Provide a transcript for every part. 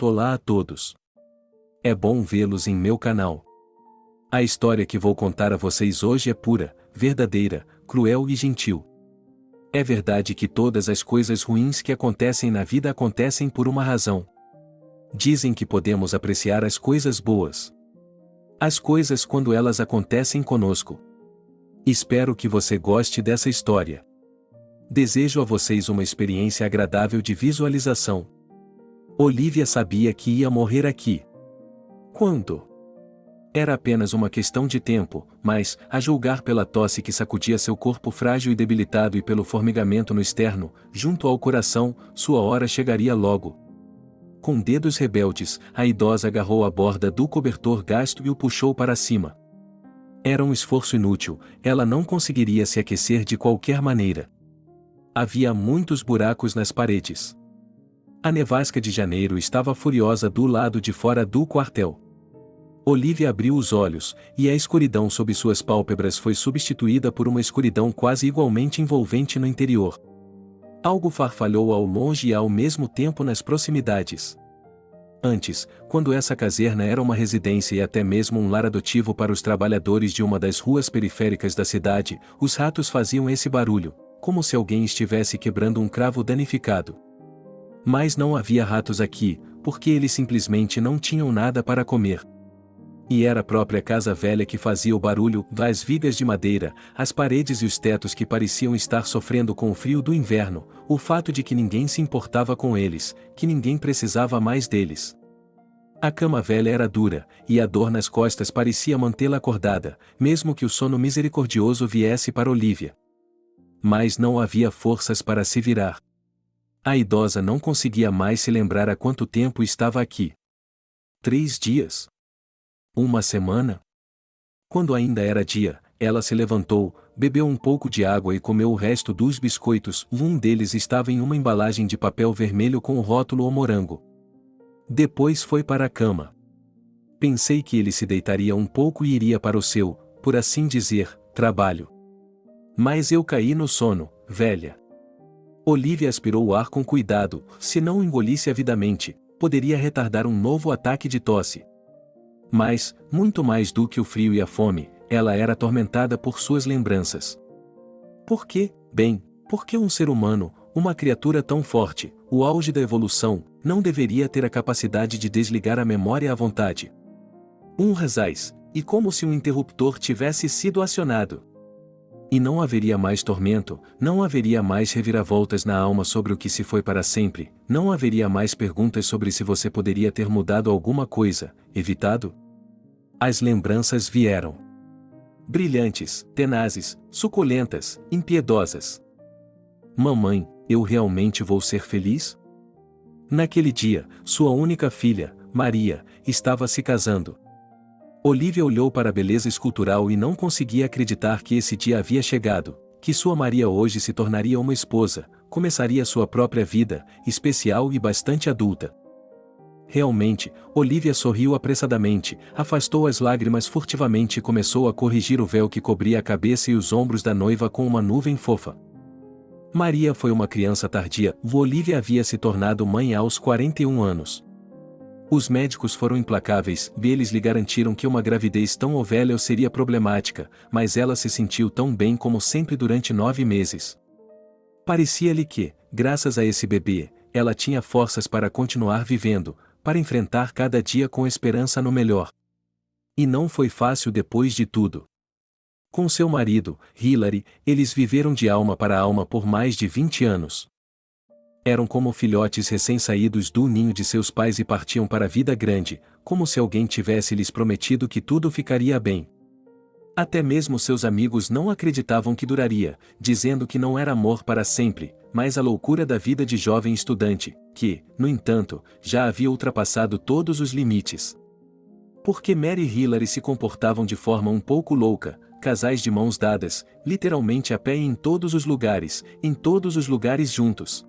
Olá a todos. É bom vê-los em meu canal. A história que vou contar a vocês hoje é pura, verdadeira, cruel e gentil. É verdade que todas as coisas ruins que acontecem na vida acontecem por uma razão. Dizem que podemos apreciar as coisas boas. As coisas quando elas acontecem conosco. Espero que você goste dessa história. Desejo a vocês uma experiência agradável de visualização. Olivia sabia que ia morrer aqui. Quando? Era apenas uma questão de tempo, mas, a julgar pela tosse que sacudia seu corpo frágil e debilitado e pelo formigamento no externo, junto ao coração, sua hora chegaria logo. Com dedos rebeldes, a idosa agarrou a borda do cobertor gasto e o puxou para cima. Era um esforço inútil, ela não conseguiria se aquecer de qualquer maneira. Havia muitos buracos nas paredes. A nevasca de janeiro estava furiosa do lado de fora do quartel. Olivia abriu os olhos, e a escuridão sob suas pálpebras foi substituída por uma escuridão quase igualmente envolvente no interior. Algo farfalhou ao longe e ao mesmo tempo nas proximidades. Antes, quando essa caserna era uma residência e até mesmo um lar adotivo para os trabalhadores de uma das ruas periféricas da cidade, os ratos faziam esse barulho, como se alguém estivesse quebrando um cravo danificado. Mas não havia ratos aqui, porque eles simplesmente não tinham nada para comer. E era a própria casa velha que fazia o barulho, as vigas de madeira, as paredes e os tetos que pareciam estar sofrendo com o frio do inverno, o fato de que ninguém se importava com eles, que ninguém precisava mais deles. A cama velha era dura, e a dor nas costas parecia mantê-la acordada, mesmo que o sono misericordioso viesse para Olivia. Mas não havia forças para se virar. A idosa não conseguia mais se lembrar há quanto tempo estava aqui. 3 dias? Uma semana? Quando ainda era dia, ela se levantou, bebeu um pouco de água e comeu o resto dos biscoitos. Um deles estava em uma embalagem de papel vermelho com o rótulo "O morango". Depois foi para a cama. Pensei que ele se deitaria um pouco e iria para o seu, por assim dizer, trabalho. Mas eu caí no sono, velha. Olivia aspirou o ar com cuidado, se não o engolisse avidamente, poderia retardar um novo ataque de tosse. Mas, muito mais do que o frio e a fome, ela era atormentada por suas lembranças. Por quê? Bem, porque um ser humano, uma criatura tão forte, o auge da evolução, não deveria ter a capacidade de desligar a memória à vontade. Razais, e como se um interruptor tivesse sido acionado. E não haveria mais tormento, não haveria mais reviravoltas na alma sobre o que se foi para sempre, não haveria mais perguntas sobre se você poderia ter mudado alguma coisa, evitado. As lembranças vieram. Brilhantes, tenazes, suculentas, impiedosas. Mamãe, eu realmente vou ser feliz? Naquele dia, sua única filha, Maria, estava se casando. Olivia olhou para a beleza escultural e não conseguia acreditar que esse dia havia chegado, que sua Maria hoje se tornaria uma esposa, começaria sua própria vida, especial e bastante adulta. Realmente, Olivia sorriu apressadamente, afastou as lágrimas furtivamente e começou a corrigir o véu que cobria a cabeça e os ombros da noiva com uma nuvem fofa. Maria foi uma criança tardia, Olivia havia se tornado mãe aos 41 anos. Os médicos foram implacáveis, e eles lhe garantiram que uma gravidez tão velha seria problemática, mas ela se sentiu tão bem como sempre durante 9 meses. Parecia-lhe que, graças a esse bebê, ela tinha forças para continuar vivendo, para enfrentar cada dia com esperança no melhor. E não foi fácil depois de tudo. Com seu marido, Hilary, eles viveram de alma para alma por mais de 20 anos. Eram como filhotes recém-saídos do ninho de seus pais e partiam para a vida grande, como se alguém tivesse lhes prometido que tudo ficaria bem. Até mesmo seus amigos não acreditavam que duraria, dizendo que não era amor para sempre, mas a loucura da vida de jovem estudante, que, no entanto, já havia ultrapassado todos os limites. Porque Mary e Hilary se comportavam de forma um pouco louca, casais de mãos dadas, literalmente a pé e em todos os lugares juntos.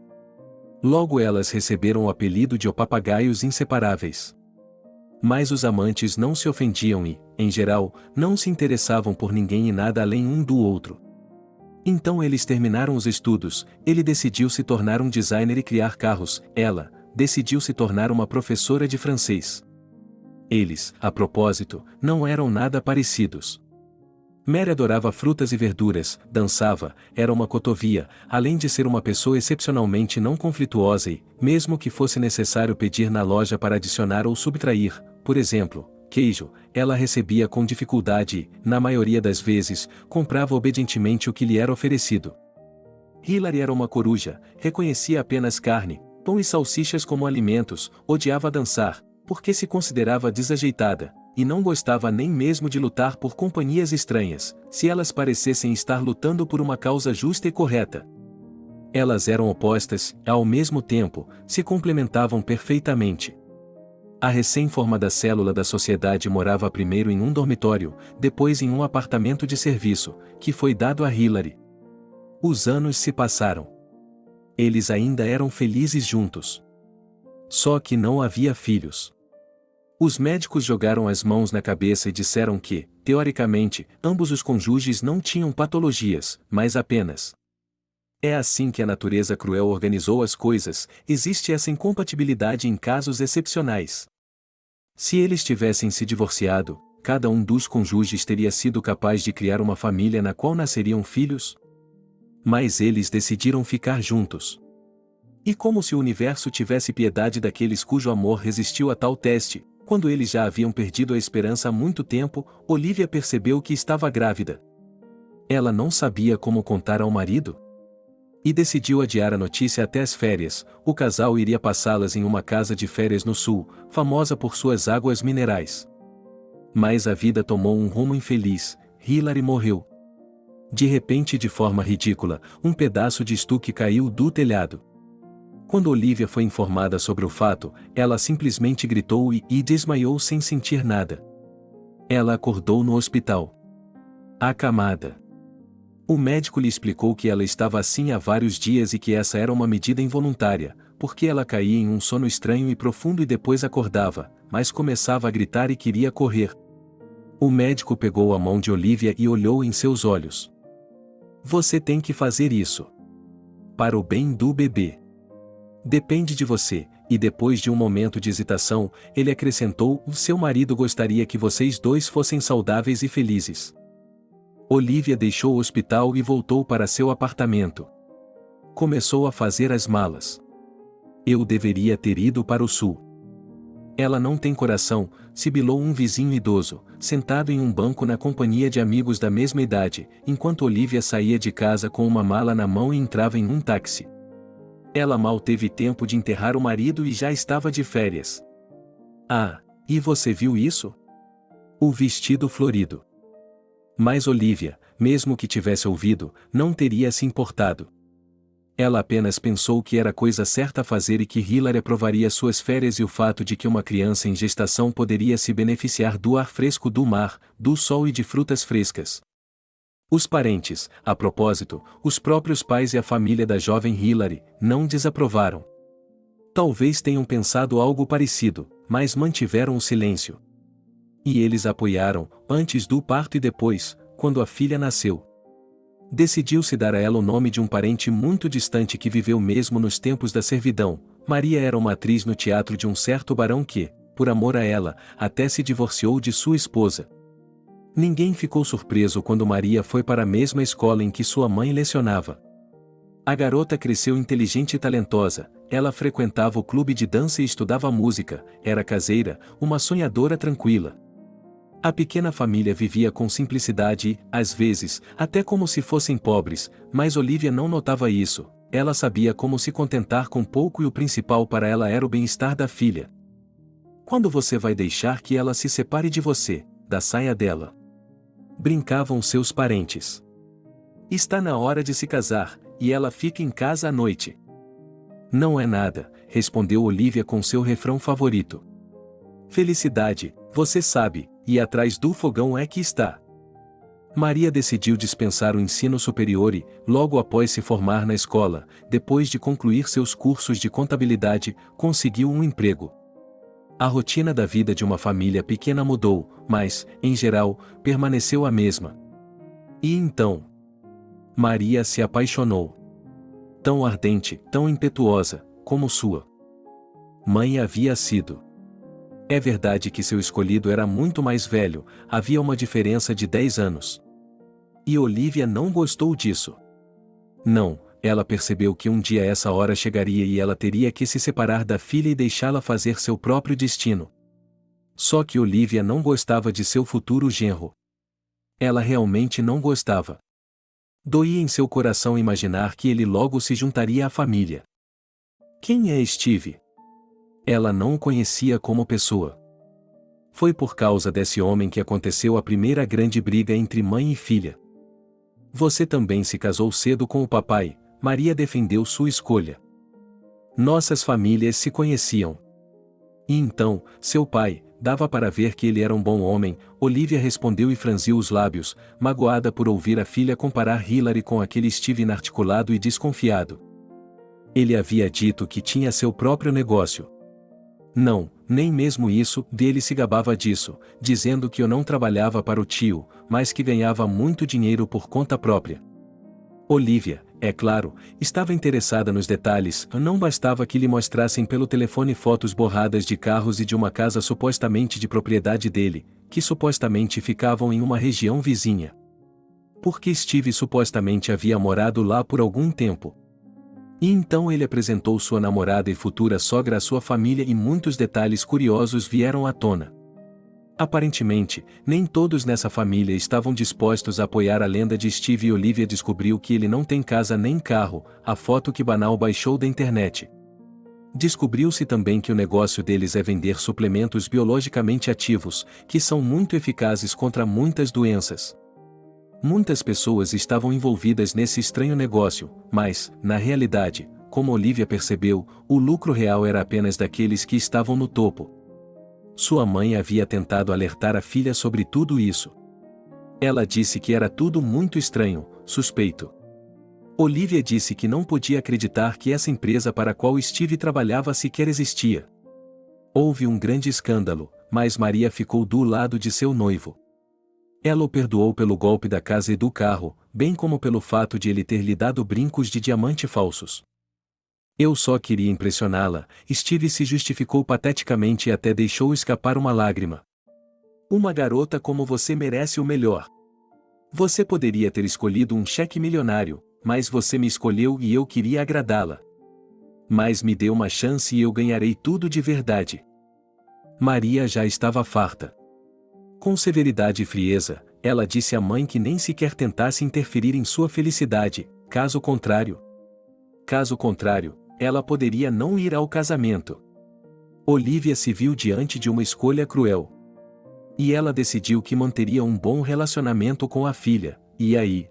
Logo elas receberam o apelido de papagaios inseparáveis. Mas os amantes não se ofendiam e, em geral, não se interessavam por ninguém e nada além um do outro. Então eles terminaram os estudos, ele decidiu se tornar um designer e criar carros, ela, decidiu se tornar uma professora de francês. Eles, a propósito, não eram nada parecidos. Mary adorava frutas e verduras, dançava, era uma cotovia, além de ser uma pessoa excepcionalmente não conflituosa e, mesmo que fosse necessário pedir na loja para adicionar ou subtrair, por exemplo, queijo, ela recebia com dificuldade e, na maioria das vezes, comprava obedientemente o que lhe era oferecido. Hilary era uma coruja, reconhecia apenas carne, pão e salsichas como alimentos, odiava dançar, porque se considerava desajeitada, e não gostava nem mesmo de lutar por companhias estranhas, se elas parecessem estar lutando por uma causa justa e correta. Elas eram opostas e, ao mesmo tempo, se complementavam perfeitamente. A recém-formada célula da sociedade morava primeiro em um dormitório, depois em um apartamento de serviço, que foi dado a Hilary. Os anos se passaram. Eles ainda eram felizes juntos. Só que não havia filhos. Os médicos jogaram as mãos na cabeça e disseram que, teoricamente, ambos os cônjuges não tinham patologias, mas apenas. É assim que a natureza cruel organizou as coisas, existe essa incompatibilidade em casos excepcionais. Se eles tivessem se divorciado, cada um dos cônjuges teria sido capaz de criar uma família na qual nasceriam filhos? Mas eles decidiram ficar juntos. E como se o universo tivesse piedade daqueles cujo amor resistiu a tal teste, quando eles já haviam perdido a esperança há muito tempo, Olivia percebeu que estava grávida. Ela não sabia como contar ao marido. E decidiu adiar a notícia até as férias. O casal iria passá-las em uma casa de férias no sul, famosa por suas águas minerais. Mas a vida tomou um rumo infeliz. Hilary morreu. De repente, de forma ridícula, um pedaço de estuque caiu do telhado. Quando Olivia foi informada sobre o fato, ela simplesmente gritou e desmaiou sem sentir nada. Ela acordou no hospital. Acamada. O médico lhe explicou que ela estava assim há vários dias e que essa era uma medida involuntária, porque ela caía em um sono estranho e profundo e depois acordava, mas começava a gritar e queria correr. O médico pegou a mão de Olivia e olhou em seus olhos. Você tem que fazer isso. Para o bem do bebê. Depende de você, e depois de um momento de hesitação, ele acrescentou: seu marido gostaria que vocês dois fossem saudáveis e felizes. Olivia deixou o hospital e voltou para seu apartamento. Começou a fazer as malas. Eu deveria ter ido para o sul. Ela não tem coração, sibilou um vizinho idoso, sentado em um banco na companhia de amigos da mesma idade, enquanto Olivia saía de casa com uma mala na mão e entrava em um táxi. Ela mal teve tempo de enterrar o marido e já estava de férias. Ah, e você viu isso? O vestido florido. Mas Olivia, mesmo que tivesse ouvido, não teria se importado. Ela apenas pensou que era a coisa certa a fazer e que Hilary aprovaria suas férias e o fato de que uma criança em gestação poderia se beneficiar do ar fresco do mar, do sol e de frutas frescas. Os parentes, a propósito, os próprios pais e a família da jovem Hilary, não desaprovaram. Talvez tenham pensado algo parecido, mas mantiveram o silêncio. E eles apoiaram, antes do parto e depois, quando a filha nasceu. Decidiu-se dar a ela o nome de um parente muito distante que viveu mesmo nos tempos da servidão. Maria era uma atriz no teatro de um certo barão que, por amor a ela, até se divorciou de sua esposa. Ninguém ficou surpreso quando Maria foi para a mesma escola em que sua mãe lecionava. A garota cresceu inteligente e talentosa, ela frequentava o clube de dança e estudava música, era caseira, uma sonhadora tranquila. A pequena família vivia com simplicidade e, às vezes, até como se fossem pobres, mas Olivia não notava isso, ela sabia como se contentar com pouco e o principal para ela era o bem-estar da filha. Quando você vai deixar que ela se separe de você, da saia dela? Brincavam seus parentes. Está na hora de se casar, e ela fica em casa à noite. Não é nada, respondeu Olivia com seu refrão favorito. Felicidade, você sabe, e atrás do fogão é que está. Maria decidiu dispensar o ensino superior e, logo após se formar na escola, depois de concluir seus cursos de contabilidade, conseguiu um emprego. A rotina da vida de uma família pequena mudou, mas, em geral, permaneceu a mesma. E então, Maria se apaixonou. Tão ardente, tão impetuosa, como sua Mãe havia sido. É verdade que seu escolhido era muito mais velho, havia uma diferença de 10 anos. E Olivia não gostou disso. Não, ela percebeu que um dia essa hora chegaria e ela teria que se separar da filha e deixá-la fazer seu próprio destino. Só que Olivia não gostava de seu futuro genro. Ela realmente não gostava. Doía em seu coração imaginar que ele logo se juntaria à família. Quem é Steve? Ela não o conhecia como pessoa. Foi por causa desse homem que aconteceu a primeira grande briga entre mãe e filha. Você também se casou cedo com o papai, Maria defendeu sua escolha. Nossas famílias se conheciam. E então, seu pai, dava para ver que ele era um bom homem, Olivia respondeu e franziu os lábios, magoada por ouvir a filha comparar Hillary com aquele Steve inarticulado e desconfiado. Ele havia dito que tinha seu próprio negócio. Não, nem mesmo isso, dele se gabava disso, dizendo que eu não trabalhava para o tio, mas que ganhava muito dinheiro por conta própria. Olivia, é claro, estava interessada nos detalhes, não bastava que lhe mostrassem pelo telefone fotos borradas de carros e de uma casa supostamente de propriedade dele, que supostamente ficavam em uma região vizinha. Porque Steve supostamente havia morado lá por algum tempo. E então ele apresentou sua namorada e futura sogra à sua família e muitos detalhes curiosos vieram à tona. Aparentemente, nem todos nessa família estavam dispostos a apoiar a lenda de Steve e Olivia descobriu que ele não tem casa nem carro, a foto que Banal baixou da internet. Descobriu-se também que o negócio deles é vender suplementos biologicamente ativos, que são muito eficazes contra muitas doenças. Muitas pessoas estavam envolvidas nesse estranho negócio, mas, na realidade, como Olivia percebeu, o lucro real era apenas daqueles que estavam no topo. Sua mãe havia tentado alertar a filha sobre tudo isso. Ela disse que era tudo muito estranho, suspeito. Olivia disse que não podia acreditar que essa empresa para a qual Steve trabalhava sequer existia. Houve um grande escândalo, mas Maria ficou do lado de seu noivo. Ela o perdoou pelo golpe da casa e do carro, bem como pelo fato de ele ter lhe dado brincos de diamante falsos. Eu só queria impressioná-la, Steve se justificou pateticamente e até deixou escapar uma lágrima. Uma garota como você merece o melhor. Você poderia ter escolhido um cheque milionário, mas você me escolheu e eu queria agradá-la. Mas me dê uma chance e eu ganharei tudo de verdade. Maria já estava farta. Com severidade e frieza, ela disse à mãe que nem sequer tentasse interferir em sua felicidade, caso contrário, ela poderia não ir ao casamento. Olivia se viu diante de uma escolha cruel. E ela decidiu que manteria um bom relacionamento com a filha, e aí?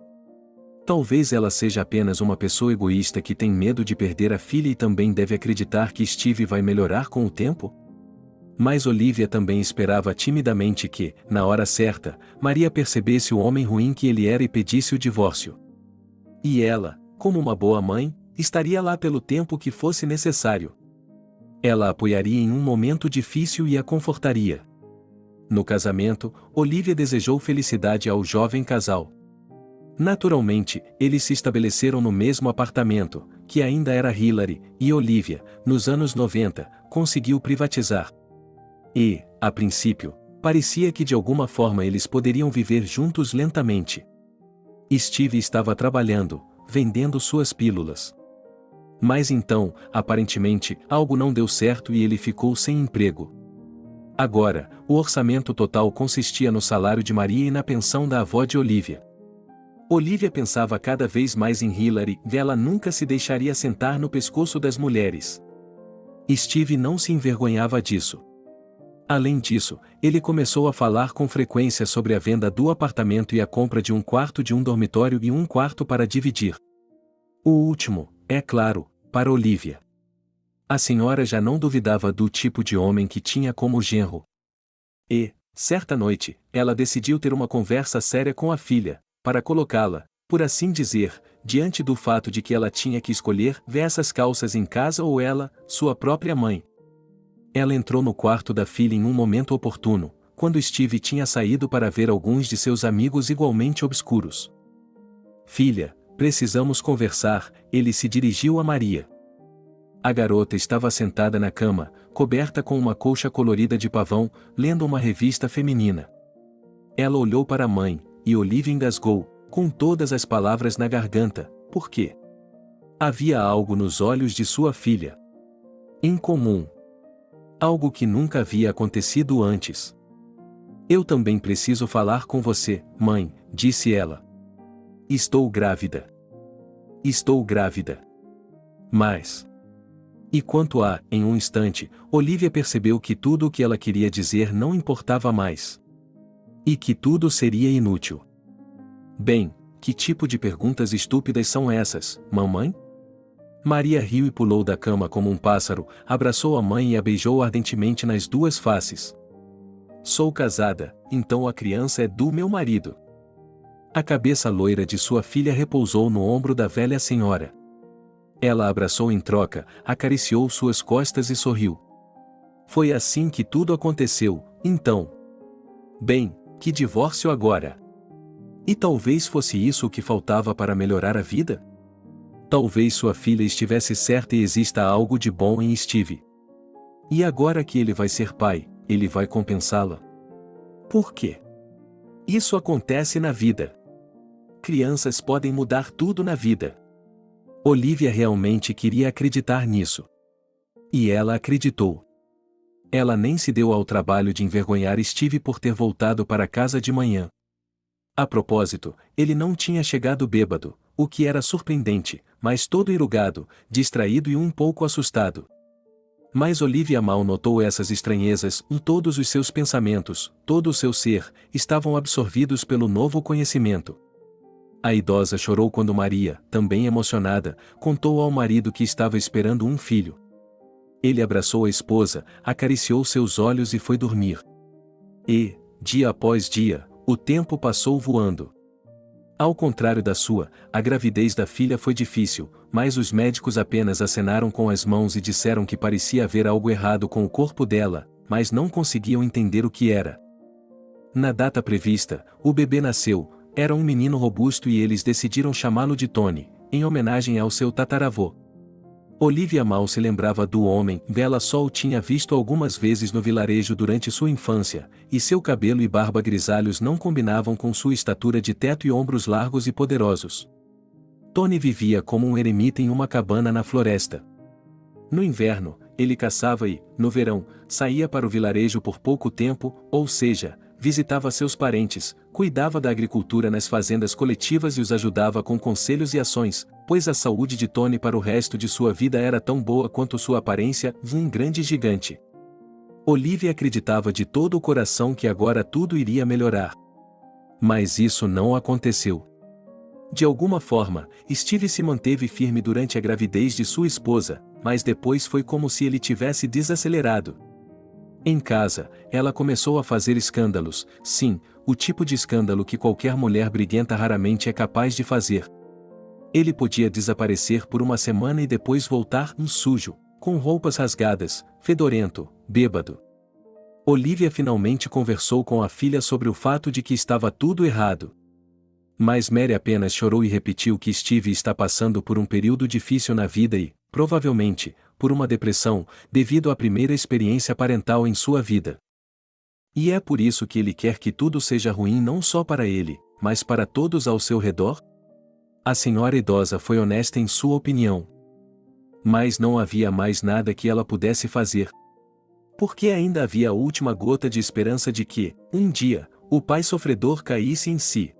Talvez ela seja apenas uma pessoa egoísta que tem medo de perder a filha e também deve acreditar que Steve vai melhorar com o tempo? Mas Olivia também esperava timidamente que, na hora certa, Maria percebesse o homem ruim que ele era e pedisse o divórcio. E ela, como uma boa mãe, estaria lá pelo tempo que fosse necessário. Ela a apoiaria em um momento difícil e a confortaria. No casamento, Olivia desejou felicidade ao jovem casal. Naturalmente, eles se estabeleceram no mesmo apartamento, que ainda era Hillary, e Olivia, nos anos 90, conseguiu privatizar. E, a princípio, parecia que de alguma forma eles poderiam viver juntos lentamente. Steve estava trabalhando, vendendo suas pílulas. Mas então, aparentemente, algo não deu certo e ele ficou sem emprego. Agora, o orçamento total consistia no salário de Maria e na pensão da avó de Olivia. Olivia pensava cada vez mais em Hillary e ela nunca se deixaria sentar no pescoço das mulheres. Steve não se envergonhava disso. Além disso, ele começou a falar com frequência sobre a venda do apartamento e a compra de um quarto de um dormitório e um quarto para dividir. O último, é claro, para Olivia. A senhora já não duvidava do tipo de homem que tinha como genro. E, certa noite, ela decidiu ter uma conversa séria com a filha, para colocá-la, por assim dizer, diante do fato de que ela tinha que escolher essas calças em casa ou ela, sua própria mãe. Ela entrou no quarto da filha em um momento oportuno, quando Steve tinha saído para ver alguns de seus amigos igualmente obscuros. Filha, precisamos conversar, ele se dirigiu a Maria. A garota estava sentada na cama, coberta com uma colcha colorida de pavão, lendo uma revista feminina. Ela olhou para a mãe, e Olivia engasgou, com todas as palavras na garganta. Por quê? Havia algo nos olhos de sua filha. Incomum. Algo que nunca havia acontecido antes. Eu também preciso falar com você, mãe, disse ela. Estou grávida. Estou grávida. Mas... E quanto a, em um instante, Olivia percebeu que tudo o que ela queria dizer não importava mais. E que tudo seria inútil. Bem, que tipo de perguntas estúpidas são essas, mamãe? Maria riu e pulou da cama como um pássaro, abraçou a mãe e a beijou ardentemente nas duas faces. Sou casada, então a criança é do meu marido. A cabeça loira de sua filha repousou no ombro da velha senhora. Ela a abraçou em troca, acariciou suas costas e sorriu. Foi assim que tudo aconteceu, então. Bem, que divórcio agora? E talvez fosse isso o que faltava para melhorar a vida? Talvez sua filha estivesse certa e exista algo de bom em Steve. E agora que ele vai ser pai, ele vai compensá-la? Por quê? Isso acontece na vida. Crianças podem mudar tudo na vida. Olivia realmente queria acreditar nisso. E ela acreditou. Ela nem se deu ao trabalho de envergonhar Steve por ter voltado para casa de manhã. A propósito, ele não tinha chegado bêbado, o que era surpreendente, mas todo enrugado, distraído e um pouco assustado. Mas Olivia mal notou essas estranhezas, todos os seus pensamentos, todo o seu ser, estavam absorvidos pelo novo conhecimento. A idosa chorou quando Maria, também emocionada, contou ao marido que estava esperando um filho. Ele abraçou a esposa, acariciou seus olhos e foi dormir. E, dia após dia, o tempo passou voando. Ao contrário da sua, a gravidez da filha foi difícil, mas os médicos apenas acenaram com as mãos e disseram que parecia haver algo errado com o corpo dela, mas não conseguiam entender o que era. Na data prevista, o bebê nasceu. Era um menino robusto e eles decidiram chamá-lo de Tony, em homenagem ao seu tataravô. Olivia mal se lembrava do homem, ela só o tinha visto algumas vezes no vilarejo durante sua infância, e seu cabelo e barba grisalhos não combinavam com sua estatura de teto e ombros largos e poderosos. Tony vivia como um eremita em uma cabana na floresta. No inverno, ele caçava e, no verão, saía para o vilarejo por pouco tempo, ou seja, visitava seus parentes, cuidava da agricultura nas fazendas coletivas e os ajudava com conselhos e ações, pois a saúde de Tony para o resto de sua vida era tão boa quanto sua aparência, um grande gigante. Olivia acreditava de todo o coração que agora tudo iria melhorar. Mas isso não aconteceu. De alguma forma, Steve se manteve firme durante a gravidez de sua esposa, mas depois foi como se ele tivesse desacelerado. Em casa, ela começou a fazer escândalos, sim, o tipo de escândalo que qualquer mulher briguenta raramente é capaz de fazer. Ele podia desaparecer por uma semana e depois voltar sujo, com roupas rasgadas, fedorento, bêbado. Olivia finalmente conversou com a filha sobre o fato de que estava tudo errado. Mas Mary apenas chorou e repetiu que Steve está passando por um período difícil na vida e, provavelmente, por uma depressão, devido à primeira experiência parental em sua vida. E é por isso que ele quer que tudo seja ruim não só para ele, mas para todos ao seu redor? A senhora idosa foi honesta em sua opinião. Mas não havia mais nada que ela pudesse fazer. Porque ainda havia a última gota de esperança de que, um dia, o pai sofredor caísse em si.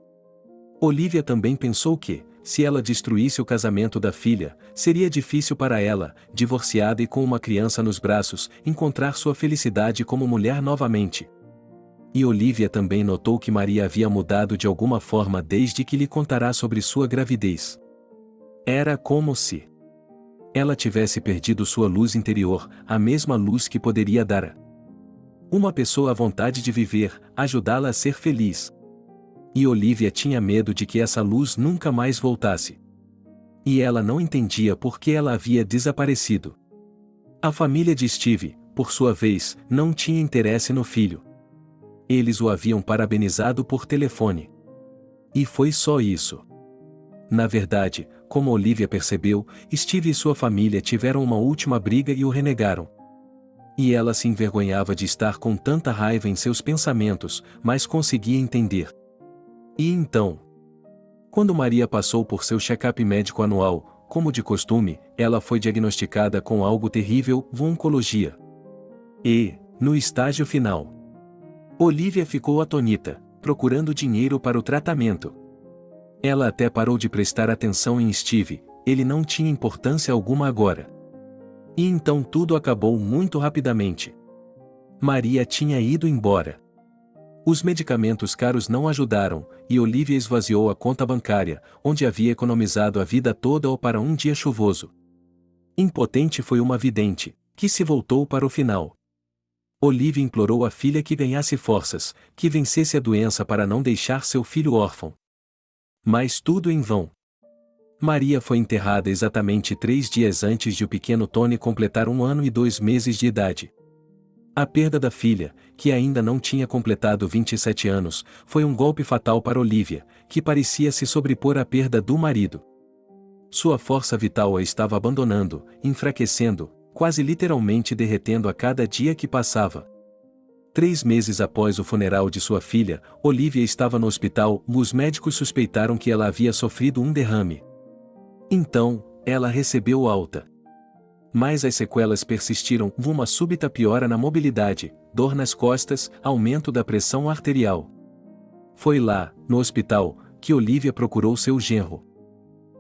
Olivia também pensou que, se ela destruísse o casamento da filha, seria difícil para ela, divorciada e com uma criança nos braços, encontrar sua felicidade como mulher novamente. E Olivia também notou que Maria havia mudado de alguma forma desde que lhe contará sobre sua gravidez. Era como se ela tivesse perdido sua luz interior, a mesma luz que poderia dar a uma pessoa a vontade de viver, ajudá-la a ser feliz. E Olivia tinha medo de que essa luz nunca mais voltasse. E ela não entendia por que ela havia desaparecido. A família de Steve, por sua vez, não tinha interesse no filho. Eles o haviam parabenizado por telefone. E foi só isso. Na verdade, como Olivia percebeu, Steve e sua família tiveram uma última briga e o renegaram. E ela se envergonhava de estar com tanta raiva em seus pensamentos, mas conseguia entender. E então? Quando Maria passou por seu check-up médico anual, como de costume, ela foi diagnosticada com algo terrível, oncologia. E, no estágio final, Olivia ficou atônita, procurando dinheiro para o tratamento. Ela até parou de prestar atenção em Steve, ele não tinha importância alguma agora. E então tudo acabou muito rapidamente. Maria tinha ido embora. Os medicamentos caros não ajudaram, e Olivia esvaziou a conta bancária, onde havia economizado a vida toda ou para um dia chuvoso. Impotente foi uma vidente, que se voltou para o final. Olivia implorou à filha que ganhasse forças, que vencesse a doença para não deixar seu filho órfão. Mas tudo em vão. Maria foi enterrada exatamente 3 dias antes de o pequeno Tony completar 1 ano e 2 meses de idade. A perda da filha, que ainda não tinha completado 27 anos, foi um golpe fatal para Olivia, que parecia se sobrepor à perda do marido. Sua força vital a estava abandonando, enfraquecendo, quase literalmente derretendo a cada dia que passava. 3 meses após o funeral de sua filha, Olivia estava no hospital. Os médicos suspeitaram que ela havia sofrido um derrame. Então, ela recebeu alta. Mas as sequelas persistiram, uma súbita piora na mobilidade, dor nas costas, aumento da pressão arterial. Foi lá, no hospital, que Olivia procurou seu genro.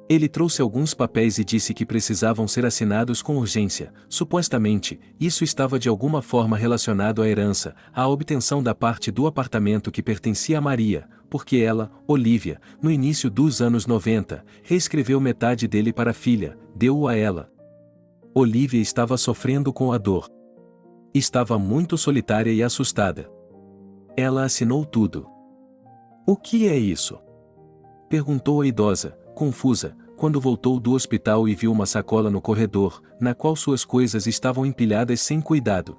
Ele trouxe alguns papéis e disse que precisavam ser assinados com urgência. Supostamente, isso estava de alguma forma relacionado à herança, à obtenção da parte do apartamento que pertencia a Maria, porque ela, Olivia, no início dos anos 90, reescreveu metade dele para a filha, deu-o a ela. Olivia estava sofrendo com a dor. Estava muito solitária e assustada. Ela assinou tudo. "O que é isso?" perguntou a idosa, confusa, quando voltou do hospital e viu uma sacola no corredor, na qual suas coisas estavam empilhadas sem cuidado.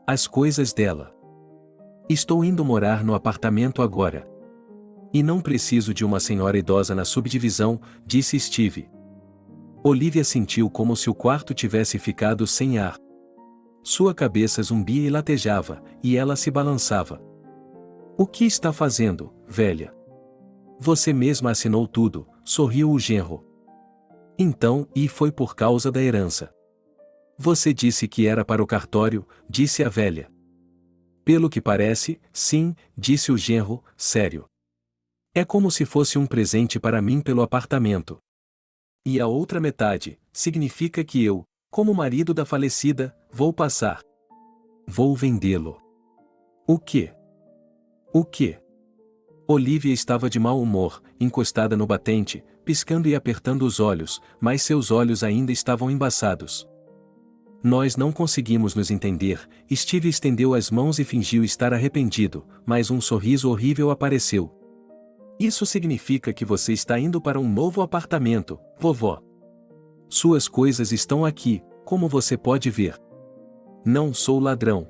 As coisas dela. "Estou indo morar no apartamento agora. E não preciso de uma senhora idosa na subdivisão", disse Steve. Olivia sentiu como se o quarto tivesse ficado sem ar. Sua cabeça zumbia e latejava, e ela se balançava. "O que está fazendo, velha?" "Você mesma assinou tudo", sorriu o genro. "Então, e foi por causa da herança?" "Você disse que era para o cartório", disse a velha. "Pelo que parece, sim", disse o genro, sério. "É como se fosse um presente para mim pelo apartamento. E a outra metade, significa que eu, como marido da falecida, vou passar. Vou vendê-lo." "O quê? O quê?" Olivia estava de mau humor, encostada no batente, piscando e apertando os olhos, mas seus olhos ainda estavam embaçados. "Nós não conseguimos nos entender." Steve estendeu as mãos e fingiu estar arrependido, mas um sorriso horrível apareceu. "Isso significa que você está indo para um novo apartamento, vovó. Suas coisas estão aqui, como você pode ver. Não sou ladrão.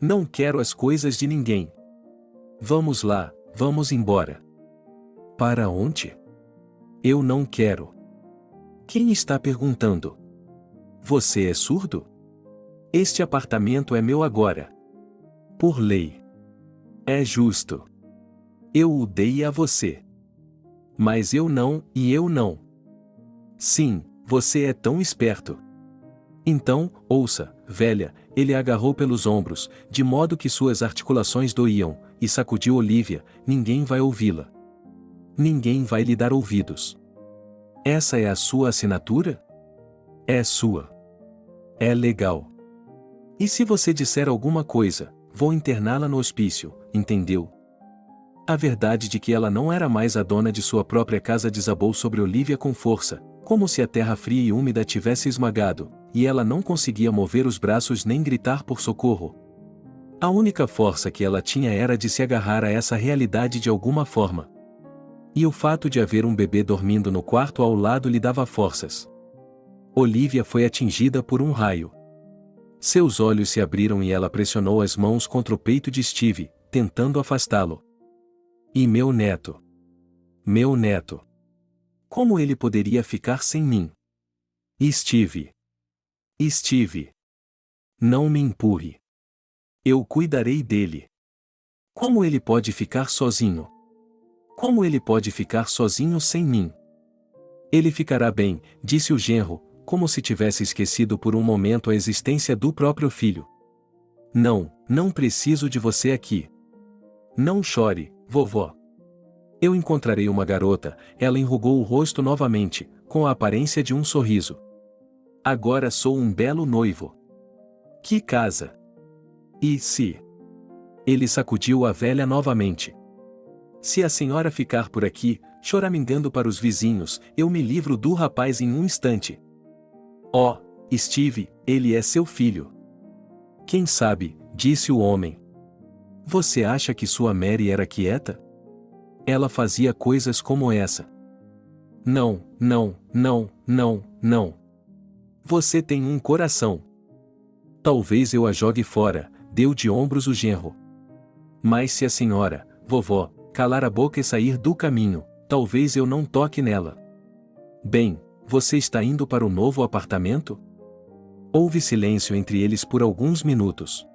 Não quero as coisas de ninguém. Vamos lá, vamos embora." "Para onde?" "Eu não quero." "Quem está perguntando?" "Você é surdo? Este apartamento é meu agora. Por lei. É justo. Eu o dei a você. Mas eu não, e eu não." "Sim, você é tão esperto." "Então, ouça, velha." Ele a agarrou pelos ombros, de modo que suas articulações doíam, e sacudiu Olivia. "Ninguém vai ouvi-la. Ninguém vai lhe dar ouvidos. Essa é a sua assinatura? É sua. É legal. E se você disser alguma coisa, vou interná-la no hospício, entendeu?" A verdade de que ela não era mais a dona de sua própria casa desabou sobre Olivia com força, como se a terra fria e úmida tivesse esmagado, e ela não conseguia mover os braços nem gritar por socorro. A única força que ela tinha era de se agarrar a essa realidade de alguma forma. E o fato de haver um bebê dormindo no quarto ao lado lhe dava forças. Olivia foi atingida por um raio. Seus olhos se abriram e ela pressionou as mãos contra o peito de Steve, tentando afastá-lo. "E meu neto? Meu neto?" Como ele poderia ficar sem mim? Steve. Steve. Não me empurre. Eu cuidarei dele. Como ele pode ficar sozinho? Como ele pode ficar sozinho sem mim? Ele ficará bem, disse o genro, como se tivesse esquecido por um momento a existência do próprio filho. Não, não preciso de você aqui. Não chore, vovó. Eu encontrarei uma garota, ela enrugou o rosto novamente, com a aparência de um sorriso. Agora sou um belo noivo. Que casa! E se? Ele sacudiu a velha novamente. Se a senhora ficar por aqui, choramingando para os vizinhos, eu me livro do rapaz em um instante. Oh, Steve, ele é seu filho. Quem sabe, disse o homem. Você acha que sua Mary era quieta? Ela fazia coisas como essa. Não, não, não, não, não. Você tem um coração. Talvez eu a jogue fora, deu de ombros o genro. Mas se a senhora, vovó, calar a boca e sair do caminho, talvez eu não toque nela. Bem, você está indo para o novo apartamento? Houve silêncio entre eles por alguns minutos.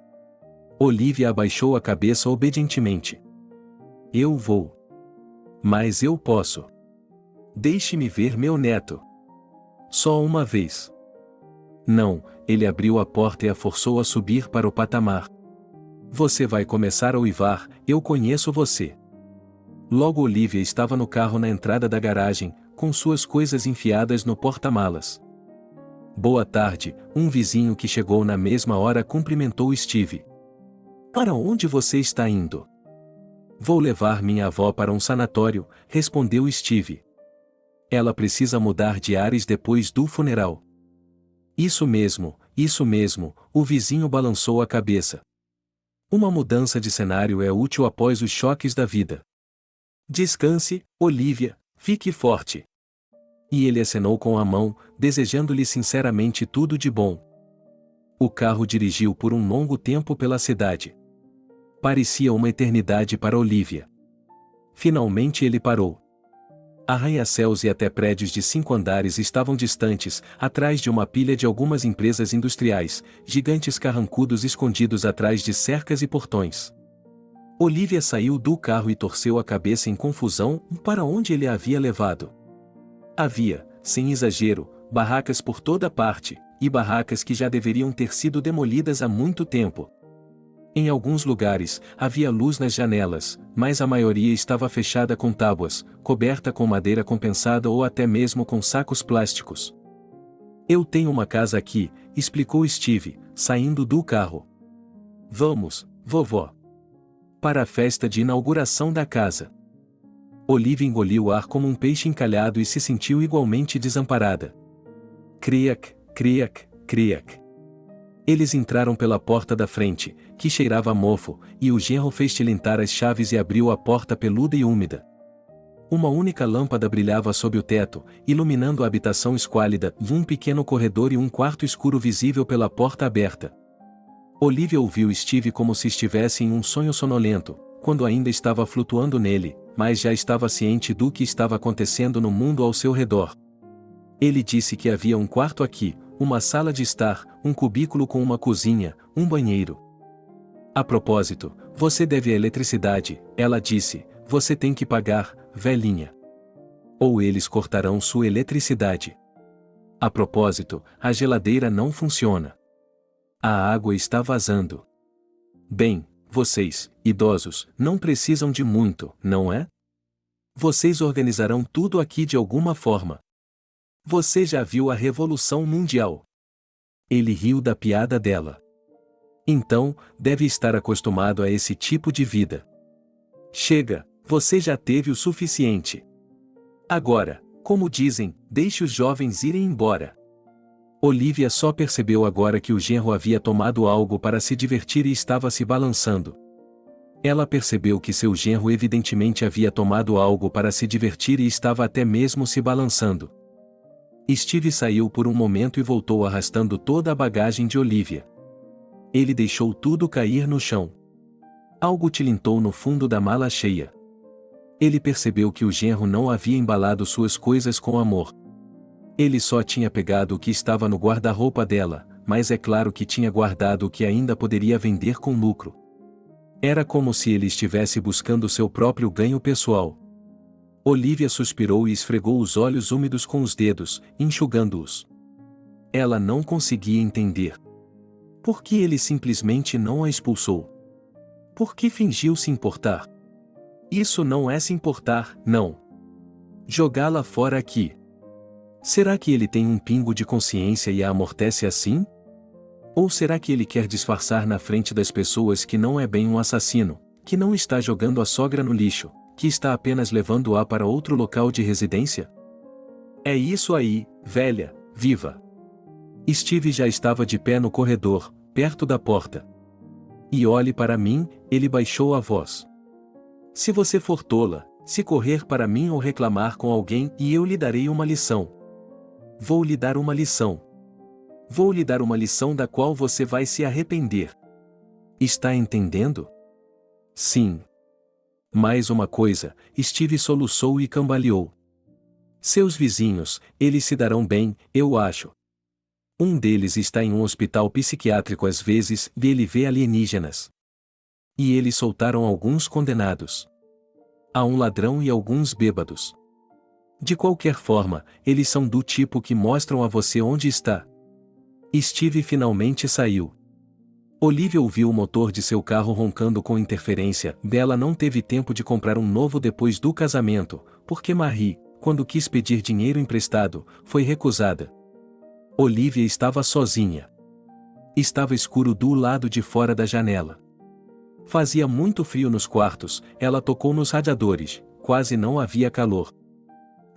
Olivia abaixou a cabeça obedientemente. Eu vou. Mas eu posso. Deixe-me ver meu neto. Só uma vez. Não, ele abriu a porta e a forçou a subir para o patamar. Você vai começar a uivar, eu conheço você. Logo Olivia estava no carro na entrada da garagem, com suas coisas enfiadas no porta-malas. Boa tarde, um vizinho que chegou na mesma hora cumprimentou Steve. Para onde você está indo? Vou levar minha avó para um sanatório, respondeu Steve. Ela precisa mudar de ares depois do funeral. Isso mesmo, o vizinho balançou a cabeça. Uma mudança de cenário é útil após os choques da vida. Descanse, Olivia, fique forte. E ele acenou com a mão, desejando-lhe sinceramente tudo de bom. O carro dirigiu por um longo tempo pela cidade. Parecia uma eternidade para Olivia. Finalmente ele parou. Arranha-céus e até prédios de 5 andares estavam distantes, atrás de uma pilha de algumas empresas industriais, gigantes carrancudos escondidos atrás de cercas e portões. Olivia saiu do carro e torceu a cabeça em confusão para onde ele a havia levado. Havia, sem exagero, barracas por toda parte, e barracas que já deveriam ter sido demolidas há muito tempo. Em alguns lugares, havia luz nas janelas, mas a maioria estava fechada com tábuas, coberta com madeira compensada ou até mesmo com sacos plásticos. Eu tenho uma casa aqui, explicou Steve, saindo do carro. Vamos, vovó. Para a festa de inauguração da casa. Olivia engoliu o ar como um peixe encalhado e se sentiu igualmente desamparada. Criac, criac, criac. Eles entraram pela porta da frente, que cheirava a mofo, e o genro fez tilintar as chaves e abriu a porta peluda e úmida. Uma única lâmpada brilhava sob o teto, iluminando a habitação esquálida, e um pequeno corredor e um quarto escuro visível pela porta aberta. Olivia ouviu Steve como se estivesse em um sonho sonolento, quando ainda estava flutuando nele, mas já estava ciente do que estava acontecendo no mundo ao seu redor. Ele disse que havia um quarto aqui, uma sala de estar, um cubículo com uma cozinha, um banheiro. A propósito, você deve a eletricidade, ela disse, você tem que pagar, velhinha. Ou eles cortarão sua eletricidade. A propósito, a geladeira não funciona. A água está vazando. Bem, vocês, idosos, não precisam de muito, não é? Vocês organizarão tudo aqui de alguma forma. Você já viu a Revolução Mundial? Ele riu da piada dela. Então, deve estar acostumado a esse tipo de vida. Chega, você já teve o suficiente. Agora, como dizem, deixe os jovens irem embora. Olivia só percebeu agora que o genro havia tomado algo para se divertir e estava se balançando. Ela percebeu que seu genro evidentemente havia tomado algo para se divertir e estava até mesmo se balançando. Steve saiu por um momento e voltou arrastando toda a bagagem de Olivia. Ele deixou tudo cair no chão. Algo tilintou no fundo da mala cheia. Ele percebeu que o genro não havia embalado suas coisas com amor. Ele só tinha pegado o que estava no guarda-roupa dela, mas é claro que tinha guardado o que ainda poderia vender com lucro. Era como se ele estivesse buscando seu próprio ganho pessoal. Olivia suspirou e esfregou os olhos úmidos com os dedos, enxugando-os. Ela não conseguia entender. Por que ele simplesmente não a expulsou? Por que fingiu se importar? Isso não é se importar, não. Jogá-la fora aqui. Será que ele tem um pingo de consciência e a amortece assim? Ou será que ele quer disfarçar na frente das pessoas que não é bem um assassino, que não está jogando a sogra no lixo, que está apenas levando-a para outro local de residência? É isso aí, velha, viva. Steve já estava de pé no corredor, perto da porta. E olhe para mim, ele baixou a voz. Se você for tola, se correr para mim ou reclamar com alguém, e eu lhe darei uma lição. Vou lhe dar uma lição. Vou lhe dar uma lição da qual você vai se arrepender. Está entendendo? Sim. Mais uma coisa, Steve soluçou e cambaleou. Seus vizinhos, eles se darão bem, eu acho. Um deles está em um hospital psiquiátrico às vezes, e ele vê alienígenas. E eles soltaram alguns condenados. Há um ladrão e alguns bêbados. De qualquer forma, eles são do tipo que mostram a você onde está. Steve finalmente saiu. Olivia ouviu o motor de seu carro roncando com interferência. Bella não teve tempo de comprar um novo depois do casamento, porque Marie, quando quis pedir dinheiro emprestado, foi recusada. Olivia estava sozinha. Estava escuro do lado de fora da janela. Fazia muito frio nos quartos, ela tocou nos radiadores, quase não havia calor.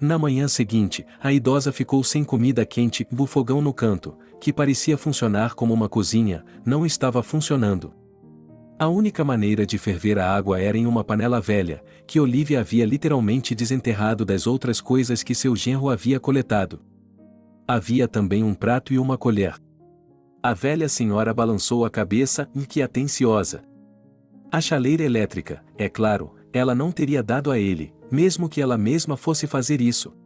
Na manhã seguinte, a idosa ficou sem comida quente, o fogão no canto, que parecia funcionar como uma cozinha, não estava funcionando. A única maneira de ferver a água era em uma panela velha, que Olivia havia literalmente desenterrado das outras coisas que seu genro havia coletado. Havia também um prato e uma colher. A velha senhora balançou a cabeça, inquietenciosa. A chaleira elétrica, é claro, ela não teria dado a ele, mesmo que ela mesma fosse fazer isso.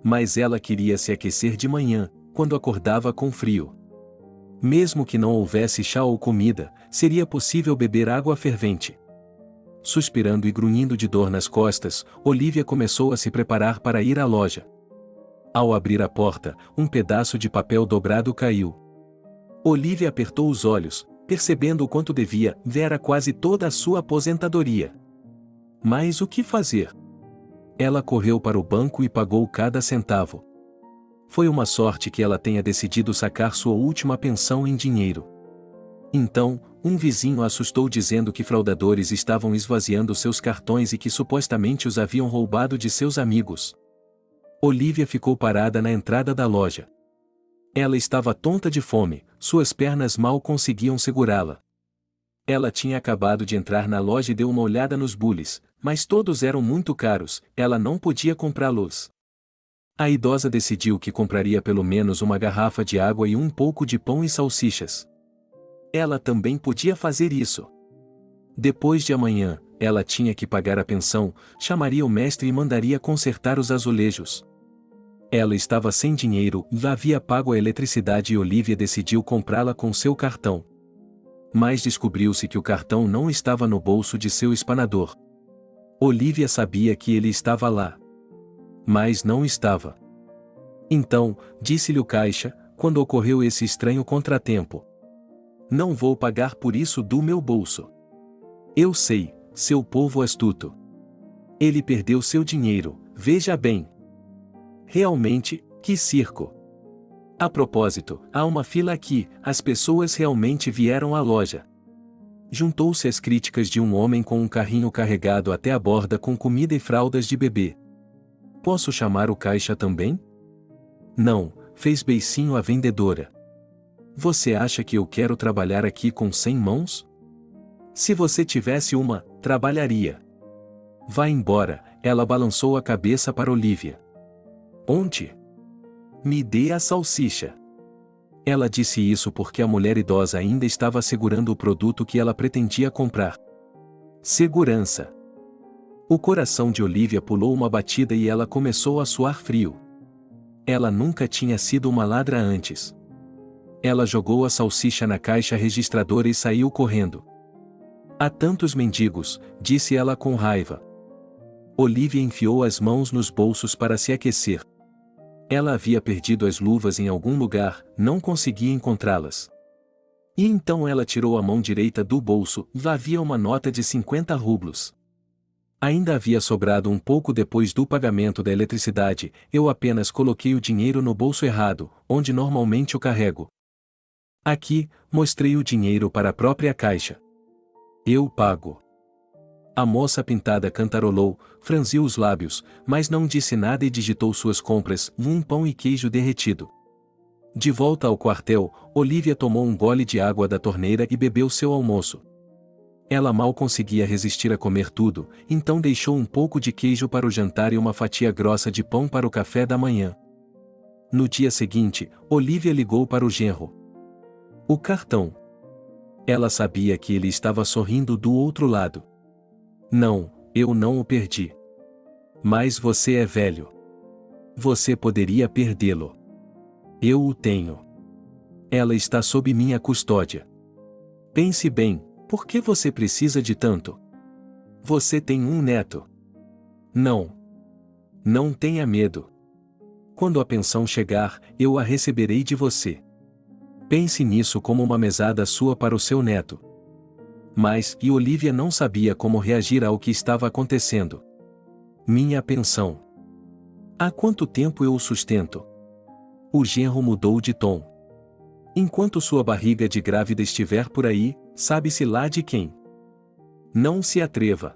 Mas ela queria se aquecer de manhã, quando acordava com frio. Mesmo que não houvesse chá ou comida, seria possível beber água fervente. Suspirando e grunhindo de dor nas costas, Olivia começou a se preparar para ir à loja. Ao abrir a porta, um pedaço de papel dobrado caiu. Olivia apertou os olhos, percebendo o quanto devia, era quase toda a sua aposentadoria. Mas o que fazer? Ela correu para o banco e pagou cada centavo. Foi uma sorte que ela tenha decidido sacar sua última pensão em dinheiro. Então, um vizinho a assustou dizendo que fraudadores estavam esvaziando seus cartões e que supostamente os haviam roubado de seus amigos. Olivia ficou parada na entrada da loja. Ela estava tonta de fome, suas pernas mal conseguiam segurá-la. Ela tinha acabado de entrar na loja e deu uma olhada nos bules, mas todos eram muito caros, ela não podia comprá-los. A idosa decidiu que compraria pelo menos uma garrafa de água e um pouco de pão e salsichas. Ela também podia fazer isso. Depois de amanhã, ela tinha que pagar a pensão, chamaria o mestre e mandaria consertar os azulejos. Ela estava sem dinheiro, havia pago a eletricidade e Olivia decidiu comprá-la com seu cartão. Mas descobriu-se que o cartão não estava no bolso de seu espanador. Olivia sabia que ele estava lá. Mas não estava. Então, disse-lhe o caixa, quando ocorreu esse estranho contratempo. Não vou pagar por isso do meu bolso. Eu sei, seu povo astuto. Ele perdeu seu dinheiro, veja bem. Realmente, que circo. A propósito, há uma fila aqui, as pessoas realmente vieram à loja. Juntou-se às críticas de um homem com um carrinho carregado até a borda com comida e fraldas de bebê. Posso chamar o caixa também? Não, fez beicinho a vendedora. Você acha que eu quero trabalhar aqui com 100 mãos? Se você tivesse uma, trabalharia. Vá embora, ela balançou a cabeça para Olivia. Onde? Me dê a salsicha. Ela disse isso porque a mulher idosa ainda estava segurando o produto que ela pretendia comprar. Segurança. O coração de Olivia pulou uma batida e ela começou a suar frio. Ela nunca tinha sido uma ladra antes. Ela jogou a salsicha na caixa registradora e saiu correndo. Há tantos mendigos, disse ela com raiva. Olivia enfiou as mãos nos bolsos para se aquecer. Ela havia perdido as luvas em algum lugar, não conseguia encontrá-las. E então ela tirou a mão direita do bolso, lá havia uma nota de 50 rublos. Ainda havia sobrado um pouco depois do pagamento da eletricidade, eu apenas coloquei o dinheiro no bolso errado, onde normalmente o carrego. Aqui, mostrei o dinheiro para a própria caixa. Eu pago. A moça pintada cantarolou, franziu os lábios, mas não disse nada e digitou suas compras, um pão e queijo derretido. De volta ao quartel, Olivia tomou um gole de água da torneira e bebeu seu almoço. Ela mal conseguia resistir a comer tudo, então deixou um pouco de queijo para o jantar e uma fatia grossa de pão para o café da manhã. No dia seguinte, Olivia ligou para o genro. O cartão. Ela sabia que ele estava sorrindo do outro lado. Não, eu não o perdi. Mas você é velho. Você poderia perdê-lo. Eu o tenho. Ela está sob minha custódia. Pense bem. Por que você precisa de tanto? Você tem um neto. Não. Não tenha medo. Quando a pensão chegar, eu a receberei de você. Pense nisso como uma mesada sua para o seu neto. Mas, e Olivia não sabia como reagir ao que estava acontecendo. Minha pensão. Há quanto tempo eu o sustento? O genro mudou de tom. Enquanto sua barriga de grávida estiver por aí, sabe-se lá de quem. Não se atreva.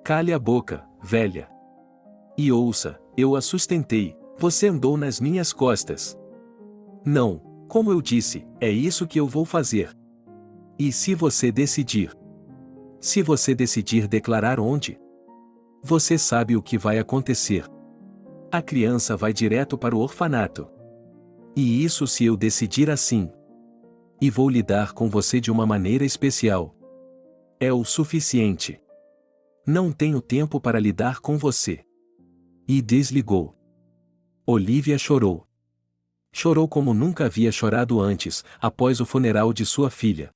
Cale a boca, velha. E ouça, eu a sustentei, você andou nas minhas costas. Não, como eu disse, é isso que eu vou fazer. E se você decidir? Se você decidir declarar onde? Você sabe o que vai acontecer. A criança vai direto para o orfanato. E isso se eu decidir assim. E vou lidar com você de uma maneira especial. É o suficiente. Não tenho tempo para lidar com você. E desligou. Olivia chorou. Chorou como nunca havia chorado antes, após o funeral de sua filha.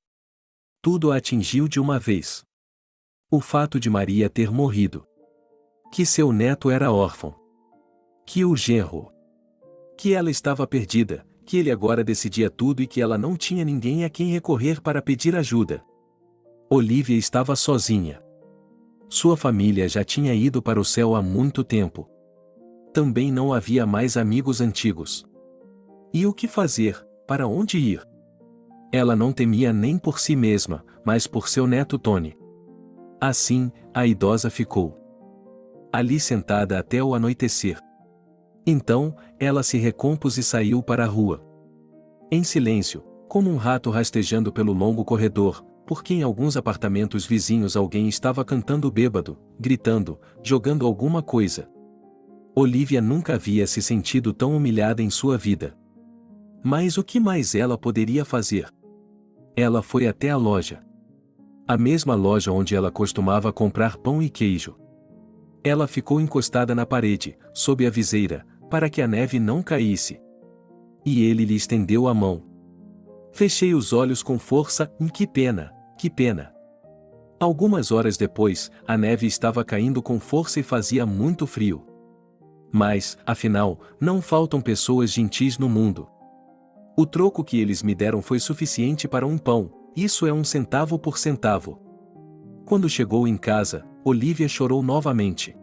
Tudo a atingiu de uma vez. O fato de Maria ter morrido. Que seu neto era órfão. Que o genro. Que ela estava perdida, que ele agora decidia tudo e que ela não tinha ninguém a quem recorrer para pedir ajuda. Olivia estava sozinha. Sua família já tinha ido para o céu há muito tempo. Também não havia mais amigos antigos. E o que fazer? Para onde ir? Ela não temia nem por si mesma, mas por seu neto Tony. Assim, a idosa ficou ali sentada até o anoitecer. Então, ela se recompôs e saiu para a rua. Em silêncio, como um rato rastejando pelo longo corredor, porque em alguns apartamentos vizinhos alguém estava cantando bêbado, gritando, jogando alguma coisa. Olivia nunca havia se sentido tão humilhada em sua vida. Mas o que mais ela poderia fazer? Ela foi até a loja. A mesma loja onde ela costumava comprar pão e queijo. Ela ficou encostada na parede, sob a viseira, para que a neve não caísse. E ele lhe estendeu a mão. Fechei os olhos com força, que pena, que pena. Algumas horas depois, a neve estava caindo com força e fazia muito frio. Mas, afinal, não faltam pessoas gentis no mundo. O troco que eles me deram foi suficiente para um pão, isso é 1 centavo por centavo. Quando chegou em casa, Olivia chorou novamente.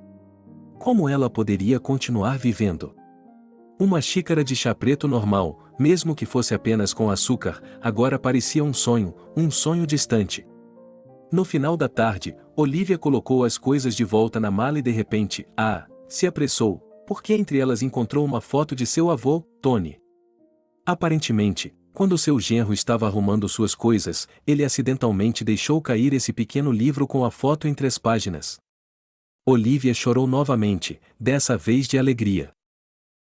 Como ela poderia continuar vivendo? Uma xícara de chá preto normal, mesmo que fosse apenas com açúcar, agora parecia um sonho distante. No final da tarde, Olivia colocou as coisas de volta na mala e de repente, se apressou, porque entre elas encontrou uma foto de seu avô, Tony. Aparentemente, quando seu genro estava arrumando suas coisas, ele acidentalmente deixou cair esse pequeno livro com a foto entre as páginas. Olivia chorou novamente, dessa vez de alegria.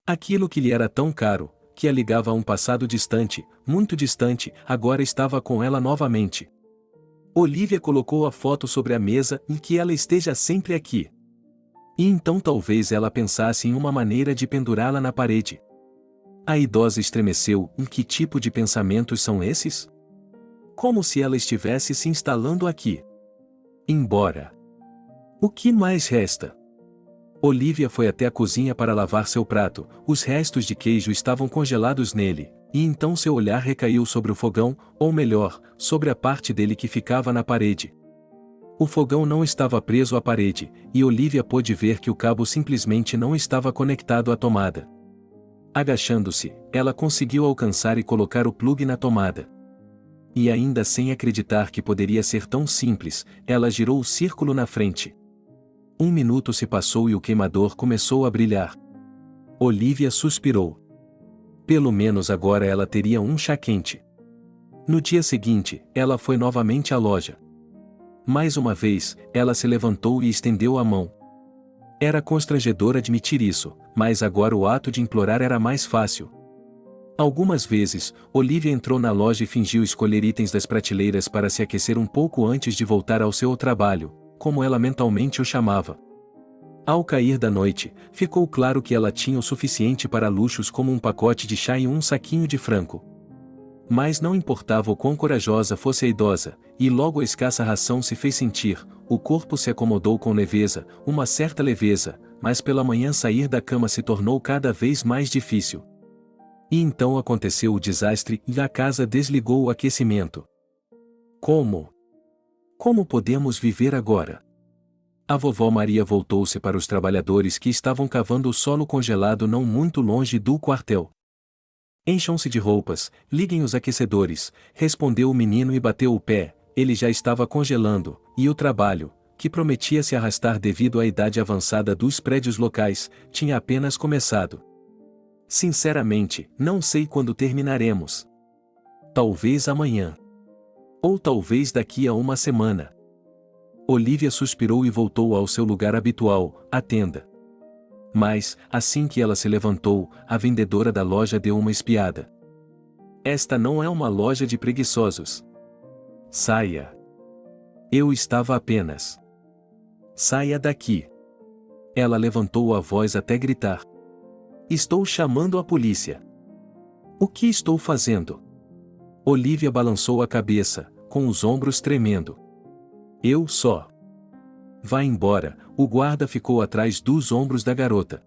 Aquilo que lhe era tão caro, que a ligava a um passado distante, muito distante, agora estava com ela novamente. Olivia colocou a foto sobre a mesa e que ela esteja sempre aqui. E então talvez ela pensasse em uma maneira de pendurá-la na parede. A idosa estremeceu. Em que tipo de pensamentos são esses? Como se ela estivesse se instalando aqui. Embora. O que mais resta? Olivia foi até a cozinha para lavar seu prato. Os restos de queijo estavam congelados nele, e então seu olhar recaiu sobre o fogão, ou melhor, sobre a parte dele que ficava na parede. O fogão não estava preso à parede, e Olivia pôde ver que o cabo simplesmente não estava conectado à tomada. Agachando-se, ela conseguiu alcançar e colocar o plugue na tomada. E ainda sem acreditar que poderia ser tão simples, ela girou o círculo na frente. 1 minuto se passou e o queimador começou a brilhar. Olivia suspirou. Pelo menos agora ela teria um chá quente. No dia seguinte, ela foi novamente à loja. Mais uma vez, ela se levantou e estendeu a mão. Era constrangedor admitir isso, mas agora o ato de implorar era mais fácil. Algumas vezes, Olivia entrou na loja e fingiu escolher itens das prateleiras para se aquecer um pouco antes de voltar ao seu trabalho, como ela mentalmente o chamava. Ao cair da noite, ficou claro que ela tinha o suficiente para luxos como um pacote de chá e um saquinho de frango. Mas não importava o quão corajosa fosse a idosa, e logo a escassa ração se fez sentir, o corpo se acomodou com leveza, uma certa leveza, mas pela manhã sair da cama se tornou cada vez mais difícil. E então aconteceu o desastre e a casa desligou o aquecimento. Como? Como podemos viver agora? A vovó Maria voltou-se para os trabalhadores que estavam cavando o solo congelado não muito longe do quartel. Encham-se de roupas, liguem os aquecedores, respondeu o menino e bateu o pé. Ele já estava congelando, e o trabalho, que prometia se arrastar devido à idade avançada dos prédios locais, tinha apenas começado. Sinceramente, não sei quando terminaremos. Talvez amanhã. Ou talvez daqui a uma semana. Olivia suspirou e voltou ao seu lugar habitual, a tenda. Mas, assim que ela se levantou, a vendedora da loja deu uma espiada. Esta não é uma loja de preguiçosos. Saia. Eu estava apenas. Saia daqui. Ela levantou a voz até gritar. Estou chamando a polícia. O que estou fazendo? Olivia balançou a cabeça, com os ombros tremendo. Eu só. Vá embora, o guarda ficou atrás dos ombros da garota.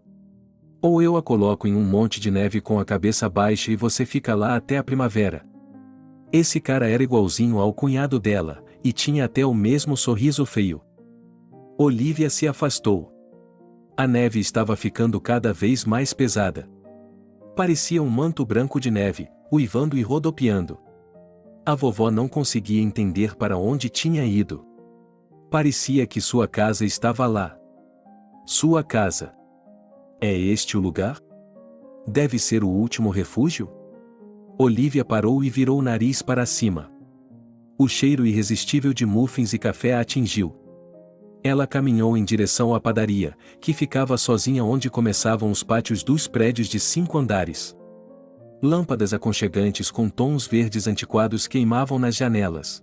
Ou eu a coloco em um monte de neve com a cabeça baixa e você fica lá até a primavera. Esse cara era igualzinho ao cunhado dela, e tinha até o mesmo sorriso feio. Olivia se afastou. A neve estava ficando cada vez mais pesada. Parecia um manto branco de neve, uivando e rodopiando. A vovó não conseguia entender para onde tinha ido. Parecia que sua casa estava lá. Sua casa. É este o lugar? Deve ser o último refúgio? Olivia parou e virou o nariz para cima. O cheiro irresistível de muffins e café a atingiu. Ela caminhou em direção à padaria, que ficava sozinha onde começavam os pátios dos prédios de 5 andares. Lâmpadas aconchegantes com tons verdes antiquados queimavam nas janelas.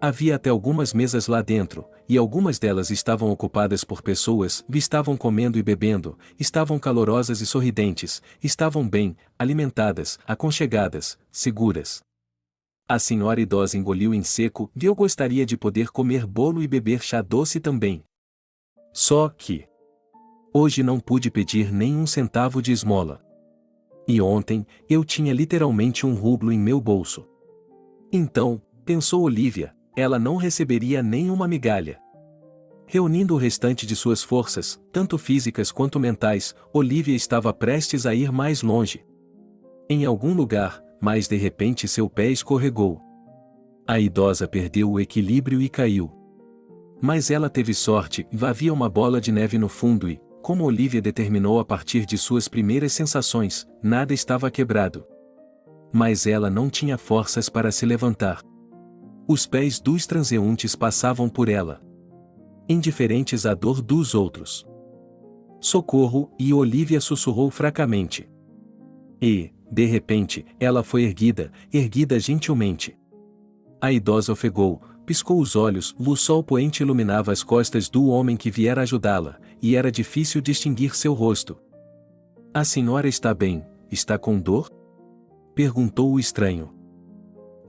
Havia até algumas mesas lá dentro, e algumas delas estavam ocupadas por pessoas, estavam comendo e bebendo, estavam calorosas e sorridentes, estavam bem, alimentadas, aconchegadas, seguras. A senhora idosa engoliu em seco e eu gostaria de poder comer bolo e beber chá doce também. Só que hoje não pude pedir nem um centavo de esmola. E ontem, eu tinha literalmente um rublo em meu bolso. Então, pensou Olivia, ela não receberia nem uma migalha. Reunindo o restante de suas forças, tanto físicas quanto mentais, Olivia estava prestes a ir mais longe. Em algum lugar, mas de repente seu pé escorregou. A idosa perdeu o equilíbrio e caiu. Mas ela teve sorte, havia uma bola de neve no fundo e, como Olivia determinou a partir de suas primeiras sensações, nada estava quebrado. Mas ela não tinha forças para se levantar. Os pés dos transeuntes passavam por ela, indiferentes à dor dos outros. Socorro, e Olivia sussurrou fracamente. E, de repente, ela foi erguida gentilmente. A idosa ofegou, piscou os olhos, o sol poente iluminava as costas do homem que viera ajudá-la, e era difícil distinguir seu rosto. A senhora está bem, está com dor? Perguntou o estranho.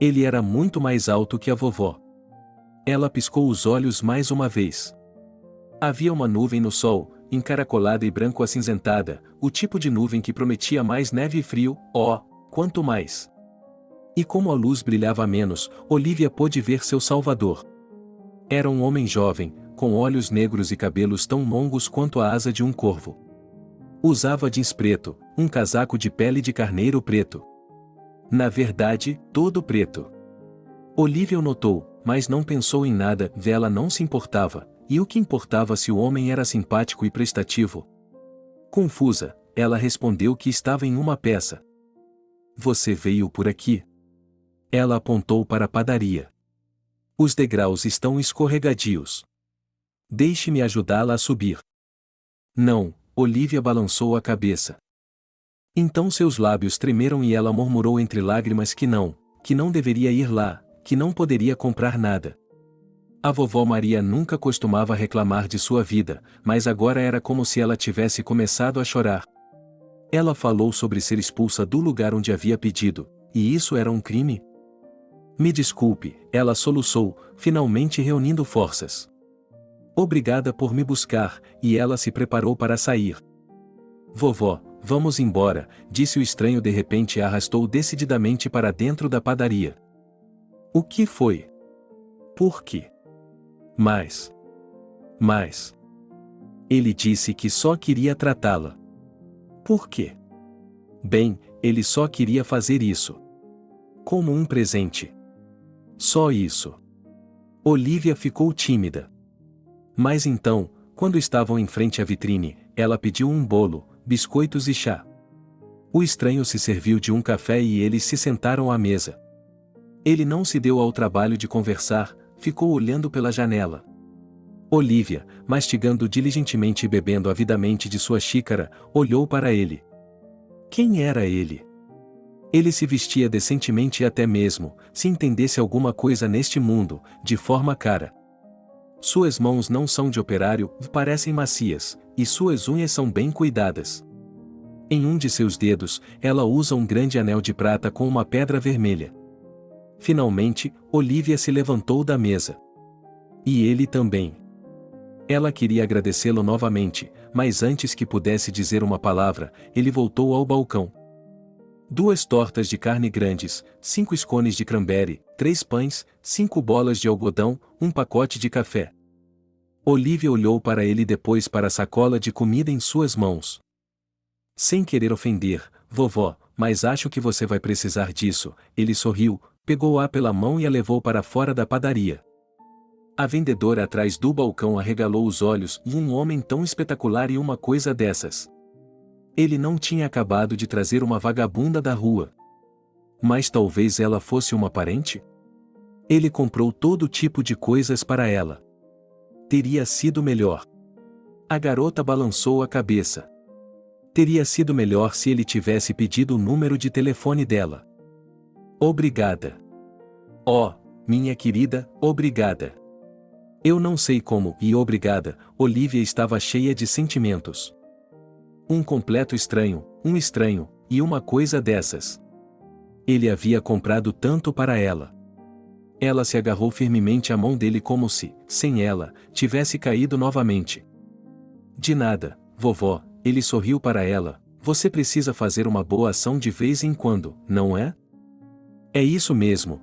Ele era muito mais alto que a vovó. Ela piscou os olhos mais uma vez. Havia uma nuvem no sol, encaracolada e branco-acinzentada, o tipo de nuvem que prometia mais neve e frio, quanto mais. E como a luz brilhava menos, Olivia pôde ver seu salvador. Era um homem jovem, com olhos negros e cabelos tão longos quanto a asa de um corvo. Usava jeans preto, um casaco de pele de carneiro preto. Na verdade, todo preto. Olivia o notou, mas não pensou em nada, ela não se importava, e o que importava se o homem era simpático e prestativo? Confusa, ela respondeu que estava em uma peça. Você veio por aqui? Ela apontou para a padaria. Os degraus estão escorregadios. Deixe-me ajudá-la a subir. Não, Olivia balançou a cabeça. Então seus lábios tremeram e ela murmurou entre lágrimas que não deveria ir lá, que não poderia comprar nada. A vovó Maria nunca costumava reclamar de sua vida, mas agora era como se ela tivesse começado a chorar. Ela falou sobre ser expulsa do lugar onde havia pedido, e isso era um crime? Me desculpe, ela soluçou, finalmente reunindo forças. Obrigada por me buscar, e ela se preparou para sair. Vovó, vamos embora, disse o estranho de repente e a arrastou decididamente para dentro da padaria. O que foi? Por quê? Mas. Ele disse que só queria tratá-la. Por quê? Bem, ele só queria fazer isso. Como um presente. Só isso. Olivia ficou tímida. Mas então, quando estavam em frente à vitrine, ela pediu um bolo, biscoitos e chá. O estranho se serviu de um café e eles se sentaram à mesa. Ele não se deu ao trabalho de conversar, ficou olhando pela janela. Olivia, mastigando diligentemente e bebendo avidamente de sua xícara, olhou para ele. Quem era ele? Ele se vestia decentemente e até mesmo, se entendesse alguma coisa neste mundo, de forma cara. Suas mãos não são de operário, parecem macias, e suas unhas são bem cuidadas. Em um de seus dedos, ela usa um grande anel de prata com uma pedra vermelha. Finalmente, Olivia se levantou da mesa. E ele também. Ela queria agradecê-lo novamente, mas antes que pudesse dizer uma palavra, ele voltou ao balcão. 2 tortas de carne grandes, 5 scones de cranberry, 3 pães, 5 bolas de algodão, um pacote de café. Olivia olhou para ele e depois para a sacola de comida em suas mãos. Sem querer ofender, vovó, mas acho que você vai precisar disso, ele sorriu, pegou-a pela mão e a levou para fora da padaria. A vendedora atrás do balcão arregalou os olhos, e um homem tão espetacular e uma coisa dessas. Ele não tinha acabado de trazer uma vagabunda da rua. Mas talvez ela fosse uma parente? Ele comprou todo tipo de coisas para ela. Teria sido melhor. A garota balançou a cabeça. Teria sido melhor se ele tivesse pedido o número de telefone dela. Obrigada. Oh, minha querida, obrigada. Eu não sei como, e obrigada, Olivia estava cheia de sentimentos. Um completo estranho, e uma coisa dessas. Ele havia comprado tanto para ela. Ela se agarrou firmemente à mão dele como se, sem ela, tivesse caído novamente. De nada, vovó, ele sorriu para ela, você precisa fazer uma boa ação de vez em quando, não é? É isso mesmo,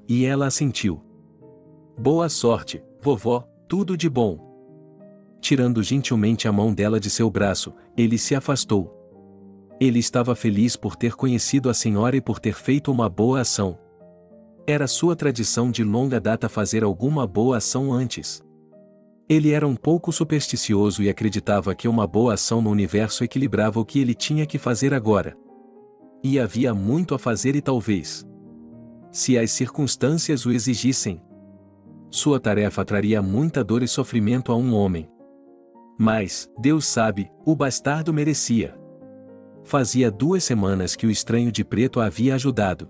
e ela assentiu. Boa sorte, vovó, tudo de bom. Tirando gentilmente a mão dela de seu braço, ele se afastou. Ele estava feliz por ter conhecido a senhora e por ter feito uma boa ação. Era sua tradição de longa data fazer alguma boa ação antes. Ele era um pouco supersticioso e acreditava que uma boa ação no universo equilibrava o que ele tinha que fazer agora. E havia muito a fazer e talvez, se as circunstâncias o exigissem, sua tarefa traria muita dor e sofrimento a um homem. Mas, Deus sabe, o bastardo merecia. Fazia 2 semanas que o estranho de preto a havia ajudado.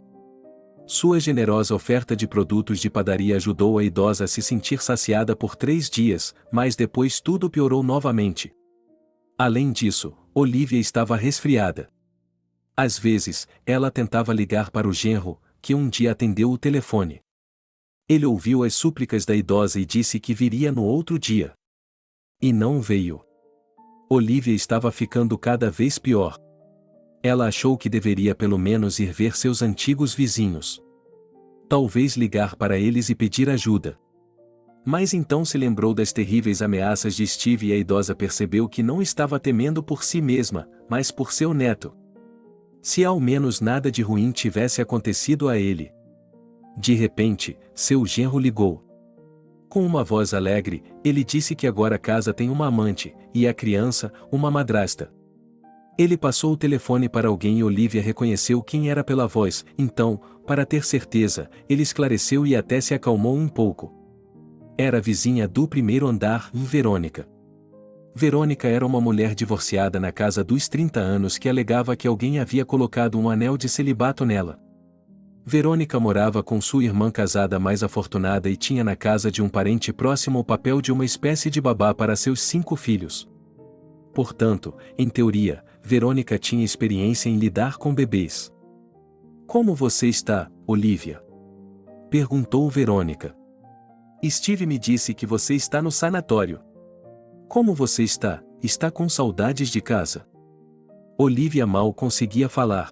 Sua generosa oferta de produtos de padaria ajudou a idosa a se sentir saciada por 3 dias, mas depois tudo piorou novamente. Além disso, Olivia estava resfriada. Às vezes, ela tentava ligar para o genro, que um dia atendeu o telefone. Ele ouviu as súplicas da idosa e disse que viria no outro dia. E não veio. Olivia estava ficando cada vez pior. Ela achou que deveria pelo menos ir ver seus antigos vizinhos. Talvez ligar para eles e pedir ajuda. Mas então se lembrou das terríveis ameaças de Steve e a idosa percebeu que não estava temendo por si mesma, mas por seu neto. Se ao menos nada de ruim tivesse acontecido a ele. De repente, seu genro ligou. Com uma voz alegre, ele disse que agora a casa tem uma amante, e a criança, uma madrasta. Ele passou o telefone para alguém e Olivia reconheceu quem era pela voz, então, para ter certeza, ele esclareceu e até se acalmou um pouco. Era a vizinha do primeiro andar, Verônica. Verônica era uma mulher divorciada na casa dos 30 anos que alegava que alguém havia colocado um anel de celibato nela. Verônica morava com sua irmã casada mais afortunada e tinha na casa de um parente próximo o papel de uma espécie de babá para seus 5 filhos. Portanto, em teoria, Verônica tinha experiência em lidar com bebês. Como você está, Olivia? Perguntou Verônica. Steve me disse que você está no sanatório. Como você está? Está com saudades de casa? Olivia mal conseguia falar.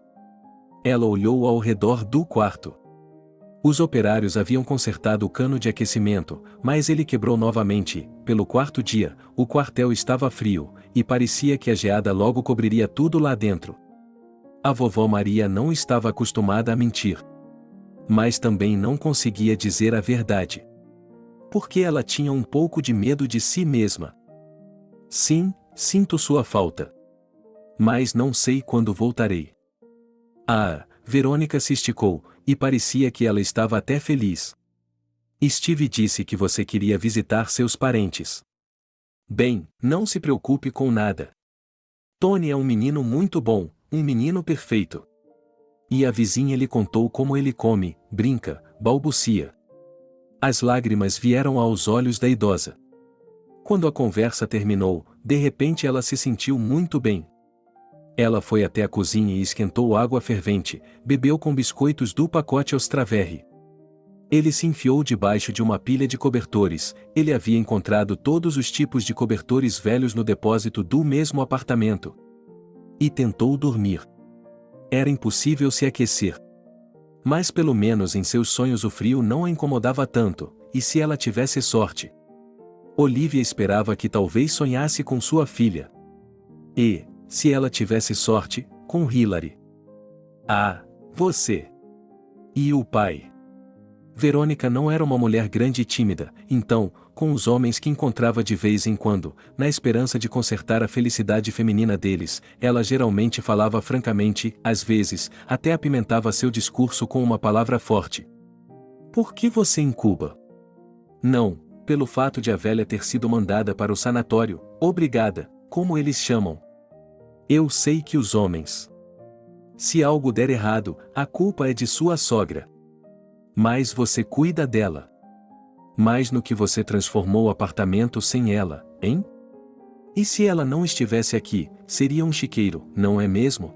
Ela olhou ao redor do quarto. Os operários haviam consertado o cano de aquecimento, mas ele quebrou novamente e, pelo 4º dia, o quartel estava frio, e parecia que a geada logo cobriria tudo lá dentro. A vovó Maria não estava acostumada a mentir. Mas também não conseguia dizer a verdade. Porque ela tinha um pouco de medo de si mesma. Sim, sinto sua falta. Mas não sei quando voltarei. Ah, Verônica se esticou, e parecia que ela estava até feliz. Steve disse que você queria visitar seus parentes. Bem, não se preocupe com nada. Tony é um menino muito bom, um menino perfeito. E a vizinha lhe contou como ele come, brinca, balbucia. As lágrimas vieram aos olhos da idosa. Quando a conversa terminou, de repente ela se sentiu muito bem. Ela foi até a cozinha e esquentou água fervente, bebeu com biscoitos do pacote Ostraverri. Ele se enfiou debaixo de uma pilha de cobertores, ele havia encontrado todos os tipos de cobertores velhos no depósito do mesmo apartamento. E tentou dormir. Era impossível se aquecer. Mas pelo menos em seus sonhos o frio não a incomodava tanto, e se ela tivesse sorte? Olivia esperava que talvez sonhasse com sua filha. E, se ela tivesse sorte, com Hilary. Ah, você! E o pai? Verônica não era uma mulher grande e tímida, então, com os homens que encontrava de vez em quando, na esperança de consertar a felicidade feminina deles, ela geralmente falava francamente, às vezes, até apimentava seu discurso com uma palavra forte. Por que você incuba? Não, pelo fato de a velha ter sido mandada para o sanatório, obrigada, como eles chamam. Eu sei que os homens. Se algo der errado, a culpa é de sua sogra. Mas você cuida dela. Mas no que você transformou o apartamento sem ela, hein? E se ela não estivesse aqui, seria um chiqueiro, não é mesmo?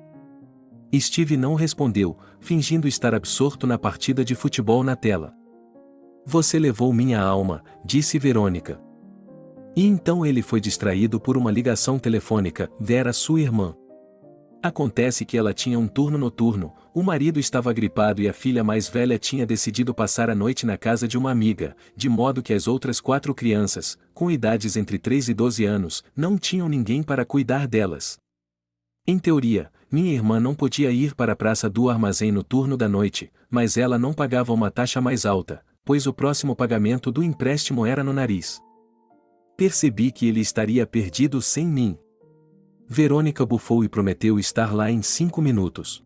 Steve não respondeu, fingindo estar absorto na partida de futebol na tela. Você levou minha alma, disse Verônica. E então ele foi distraído por uma ligação telefônica, era sua irmã. Acontece que ela tinha um turno noturno, o marido estava gripado e a filha mais velha tinha decidido passar a noite na casa de uma amiga, de modo que as outras 4 crianças, com idades entre 3 e 12 anos, não tinham ninguém para cuidar delas. Em teoria, minha irmã não podia ir para a praça do armazém no turno da noite, mas ela não pagava uma taxa mais alta, pois o próximo pagamento do empréstimo era no nariz. Percebi que ele estaria perdido sem mim. Verônica bufou e prometeu estar lá em 5 minutos.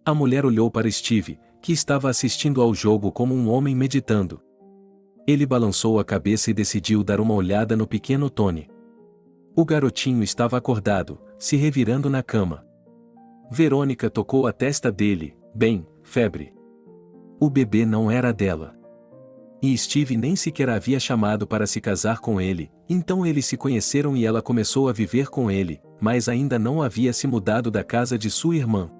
A mulher olhou para Steve, que estava assistindo ao jogo como um homem meditando. Ele balançou a cabeça e decidiu dar uma olhada no pequeno Tony. O garotinho estava acordado, se revirando na cama. Verônica tocou a testa dele, bem, febre. O bebê não era dela. E Steve nem sequer a havia chamado para se casar com ele, então eles se conheceram e ela começou a viver com ele, mas ainda não havia se mudado da casa de sua irmã.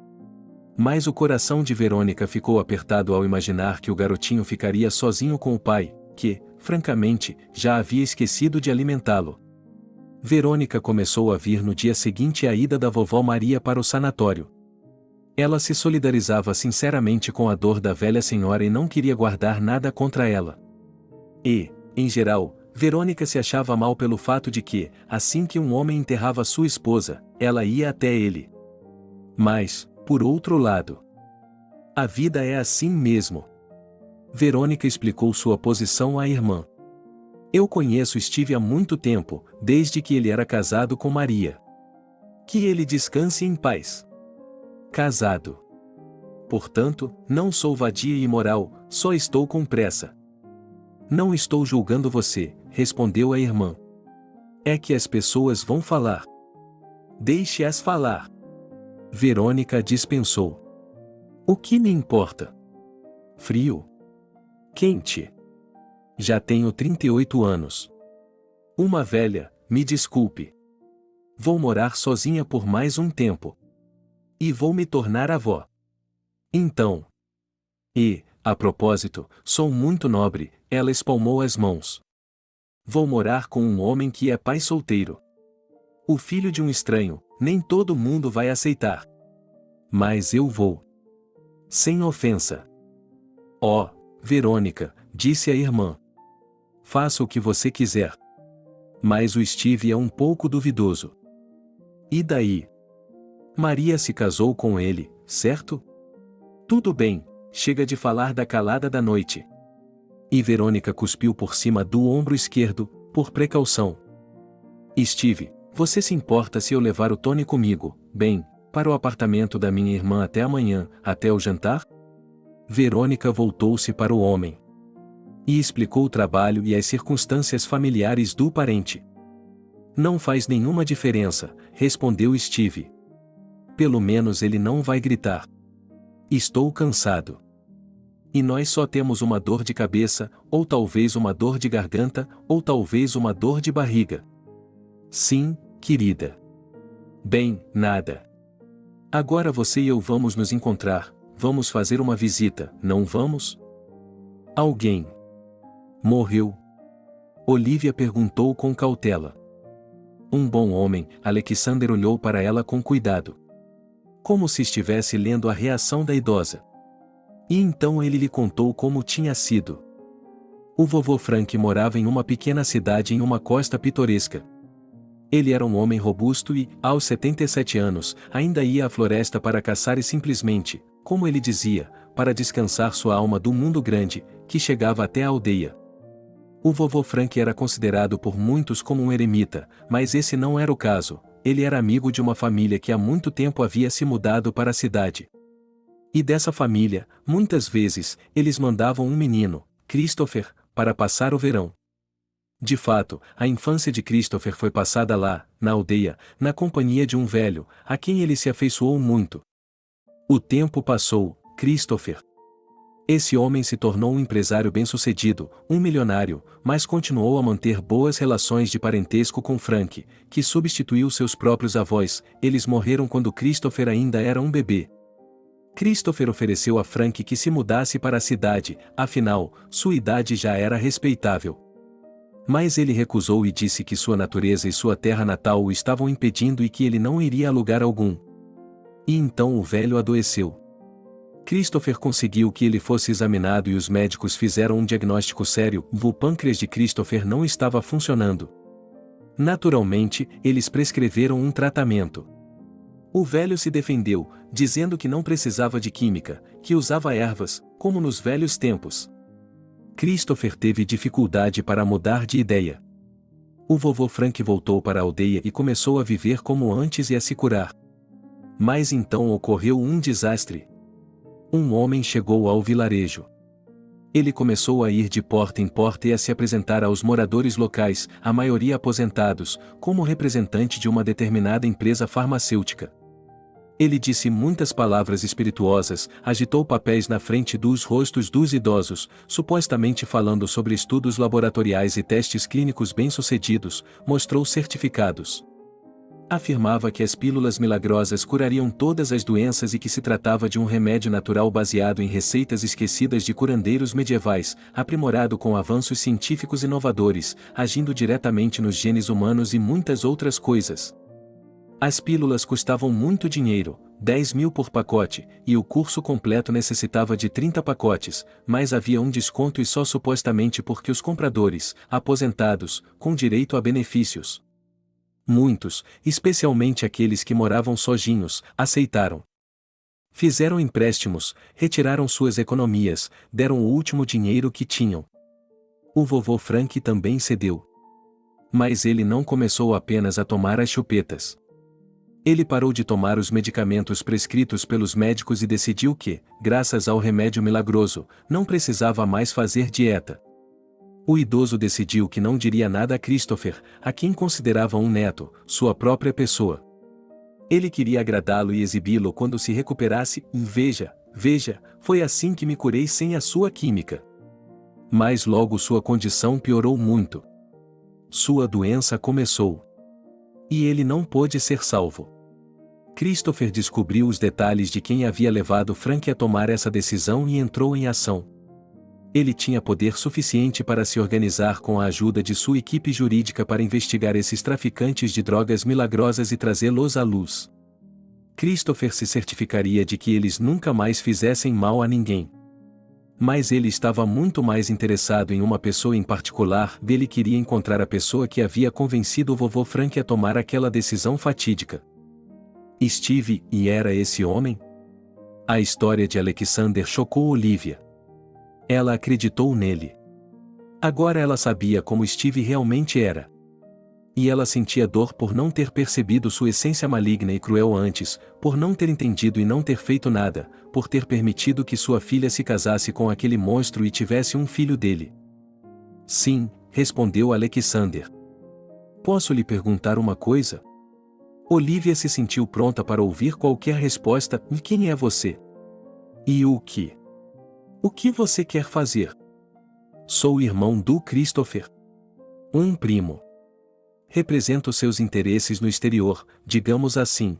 Mas o coração de Verônica ficou apertado ao imaginar que o garotinho ficaria sozinho com o pai, que, francamente, já havia esquecido de alimentá-lo. Verônica começou a vir no dia seguinte a ida da vovó Maria para o sanatório. Ela se solidarizava sinceramente com a dor da velha senhora e não queria guardar nada contra ela. E, em geral, Verônica se achava mal pelo fato de que, assim que um homem enterrava sua esposa, ela ia até ele. Mas, por outro lado, a vida é assim mesmo. Verônica explicou sua posição à irmã. Eu conheço Steve há muito tempo, desde que ele era casado com Maria. Que ele descanse em paz. Casado. Portanto, não sou vadia e imoral, só estou com pressa. Não estou julgando você, respondeu a irmã. É que as pessoas vão falar. Deixe-as falar. Verônica dispensou. O que me importa? Frio? Quente? Já tenho 38 anos. Uma velha, me desculpe. Vou morar sozinha por mais um tempo. E vou me tornar avó. Então. E, a propósito, sou muito nobre, ela espalmou as mãos. Vou morar com um homem que é pai solteiro. O filho de um estranho, nem todo mundo vai aceitar. Mas eu vou. Sem ofensa. Oh, Verônica, disse a irmã. Faça o que você quiser. Mas o Steve é um pouco duvidoso. E daí? Maria se casou com ele, certo? Tudo bem, chega de falar da calada da noite. E Verônica cuspiu por cima do ombro esquerdo, por precaução. Steve, você se importa se eu levar o Tony comigo, bem, para o apartamento da minha irmã até amanhã, até o jantar? Verônica voltou-se para o homem. E explicou o trabalho e as circunstâncias familiares do parente. Não faz nenhuma diferença, respondeu Steve. Pelo menos ele não vai gritar. Estou cansado. E nós só temos uma dor de cabeça, ou talvez uma dor de garganta, ou talvez uma dor de barriga. Sim, querida. Bem, nada. Agora você e eu vamos nos encontrar, vamos fazer uma visita, não vamos? Alguém morreu? Olivia perguntou com cautela. Um bom homem, Alexander olhou para ela com cuidado. Como se estivesse lendo a reação da idosa. E então ele lhe contou como tinha sido. O vovô Frank morava em uma pequena cidade em uma costa pitoresca. Ele era um homem robusto e, aos 77 anos, ainda ia à floresta para caçar e simplesmente, como ele dizia, para descansar sua alma do mundo grande, que chegava até a aldeia. O vovô Frank era considerado por muitos como um eremita, mas esse não era o caso. Ele era amigo de uma família que há muito tempo havia se mudado para a cidade. E dessa família, muitas vezes, eles mandavam um menino, Christopher, para passar o verão. De fato, a infância de Christopher foi passada lá, na aldeia, na companhia de um velho, a quem ele se afeiçoou muito. O tempo passou, Christopher. Esse homem se tornou um empresário bem-sucedido, um milionário, mas continuou a manter boas relações de parentesco com Frank, que substituiu seus próprios avós. Eles morreram quando Christopher ainda era um bebê. Christopher ofereceu a Frank que se mudasse para a cidade, afinal, sua idade já era respeitável. Mas ele recusou e disse que sua natureza e sua terra natal o estavam impedindo e que ele não iria a lugar algum. E então o velho adoeceu. Christopher conseguiu que ele fosse examinado e os médicos fizeram um diagnóstico sério: o pâncreas de Christopher não estava funcionando. Naturalmente, eles prescreveram um tratamento. O velho se defendeu, dizendo que não precisava de química, que usava ervas, como nos velhos tempos. Christopher teve dificuldade para mudar de ideia. O vovô Frank voltou para a aldeia e começou a viver como antes e a se curar. Mas então ocorreu um desastre. Um homem chegou ao vilarejo. Ele começou a ir de porta em porta e a se apresentar aos moradores locais, a maioria aposentados, como representante de uma determinada empresa farmacêutica. Ele disse muitas palavras espirituosas, agitou papéis na frente dos rostos dos idosos, supostamente falando sobre estudos laboratoriais e testes clínicos bem-sucedidos, mostrou certificados. Afirmava que as pílulas milagrosas curariam todas as doenças e que se tratava de um remédio natural baseado em receitas esquecidas de curandeiros medievais, aprimorado com avanços científicos inovadores, agindo diretamente nos genes humanos e muitas outras coisas. As pílulas custavam muito dinheiro, 10.000 por pacote, e o curso completo necessitava de 30 pacotes, mas havia um desconto e só supostamente porque os compradores, aposentados, com direito a benefícios. Muitos, especialmente aqueles que moravam sozinhos, aceitaram. Fizeram empréstimos, retiraram suas economias, deram o último dinheiro que tinham. O vovô Frank também cedeu. Mas ele não começou apenas a tomar as chupetas. Ele parou de tomar os medicamentos prescritos pelos médicos e decidiu que, graças ao remédio milagroso, não precisava mais fazer dieta. O idoso decidiu que não diria nada a Christopher, a quem considerava um neto, sua própria pessoa. Ele queria agradá-lo e exibi-lo quando se recuperasse, e veja, foi assim que me curei sem a sua química. Mas logo sua condição piorou muito. Sua doença começou. E ele não pôde ser salvo. Christopher descobriu os detalhes de quem havia levado Frank a tomar essa decisão e entrou em ação. Ele tinha poder suficiente para se organizar com a ajuda de sua equipe jurídica para investigar esses traficantes de drogas milagrosas e trazê-los à luz. Christopher se certificaria de que eles nunca mais fizessem mal a ninguém. Mas ele estava muito mais interessado em uma pessoa em particular, ele queria encontrar a pessoa que havia convencido o vovô Frank a tomar aquela decisão fatídica. Steve, e era esse homem? A história de Alexander chocou Olivia. Ela acreditou nele. Agora ela sabia como Steve realmente era. E ela sentia dor por não ter percebido sua essência maligna e cruel antes, por não ter entendido e não ter feito nada, por ter permitido que sua filha se casasse com aquele monstro e tivesse um filho dele. Sim, respondeu Alexander. Posso lhe perguntar uma coisa? Olivia se sentiu pronta para ouvir qualquer resposta. E quem é você? E o que? O que você quer fazer? Sou o irmão do Christopher. Um primo. Represento seus interesses no exterior, digamos assim.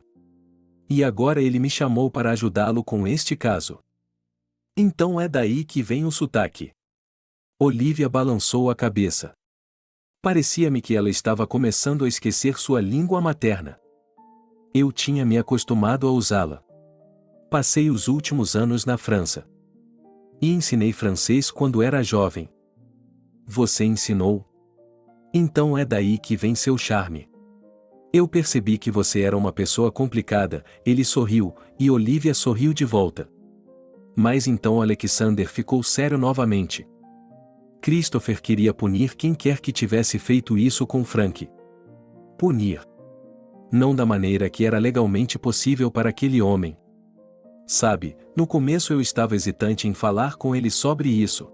E agora ele me chamou para ajudá-lo com este caso. Então é daí que vem o sotaque. Olivia balançou a cabeça. Parecia-me que ela estava começando a esquecer sua língua materna. Eu tinha me acostumado a usá-la. Passei os últimos anos na França. E ensinei francês quando era jovem. Você ensinou? Então é daí que vem seu charme. Eu percebi que você era uma pessoa complicada, ele sorriu, e Olivia sorriu de volta. Mas então Alexander ficou sério novamente. Christopher queria punir quem quer que tivesse feito isso com Frank. Punir. Não da maneira que era legalmente possível para aquele homem. Sabe, no começo eu estava hesitante em falar com ele sobre isso.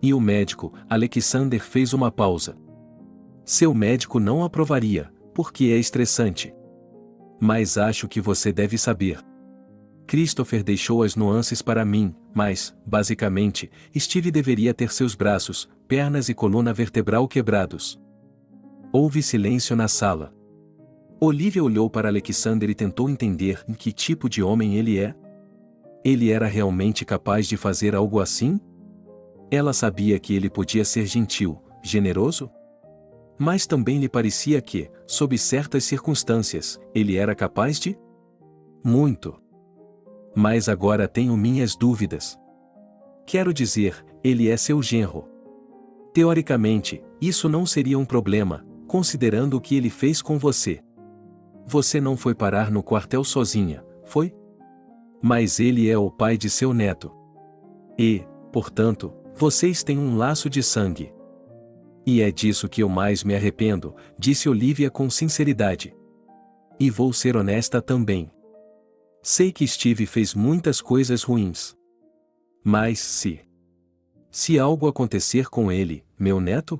E o médico, Alexander, fez uma pausa. Seu médico não aprovaria, porque é estressante. Mas acho que você deve saber. Christopher deixou as nuances para mim, mas, basicamente, Steve deveria ter seus braços, pernas e coluna vertebral quebrados. Houve silêncio na sala. Olivia olhou para Alexander e tentou entender em que tipo de homem ele é. Ele era realmente capaz de fazer algo assim? Ela sabia que ele podia ser gentil, generoso? Mas também lhe parecia que, sob certas circunstâncias, ele era capaz de? Muito. Mas agora tenho minhas dúvidas. Quero dizer, ele é seu genro. Teoricamente, isso não seria um problema, considerando o que ele fez com você. Você não foi parar no quartel sozinha, foi? Mas ele é o pai de seu neto. E, portanto, vocês têm um laço de sangue. E é disso que eu mais me arrependo, disse Olivia com sinceridade. E vou ser honesta também. Sei que Steve fez muitas coisas ruins. Mas se algo acontecer com ele, meu neto,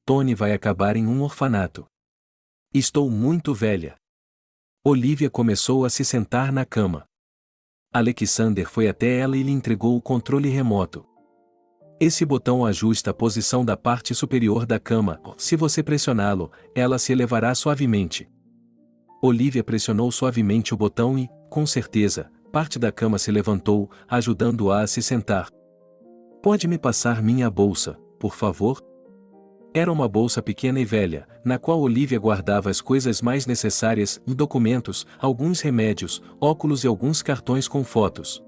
Tony vai acabar em um orfanato. Estou muito velha. Olivia começou a se sentar na cama. Alexander foi até ela e lhe entregou o controle remoto. Esse botão ajusta a posição da parte superior da cama. Se você pressioná-lo, ela se elevará suavemente. Olivia pressionou suavemente o botão e, com certeza, parte da cama se levantou, ajudando-a a se sentar. Pode me passar minha bolsa, por favor? Era uma bolsa pequena e velha, na qual Olivia guardava as coisas mais necessárias, documentos, alguns remédios, óculos e alguns cartões com fotos.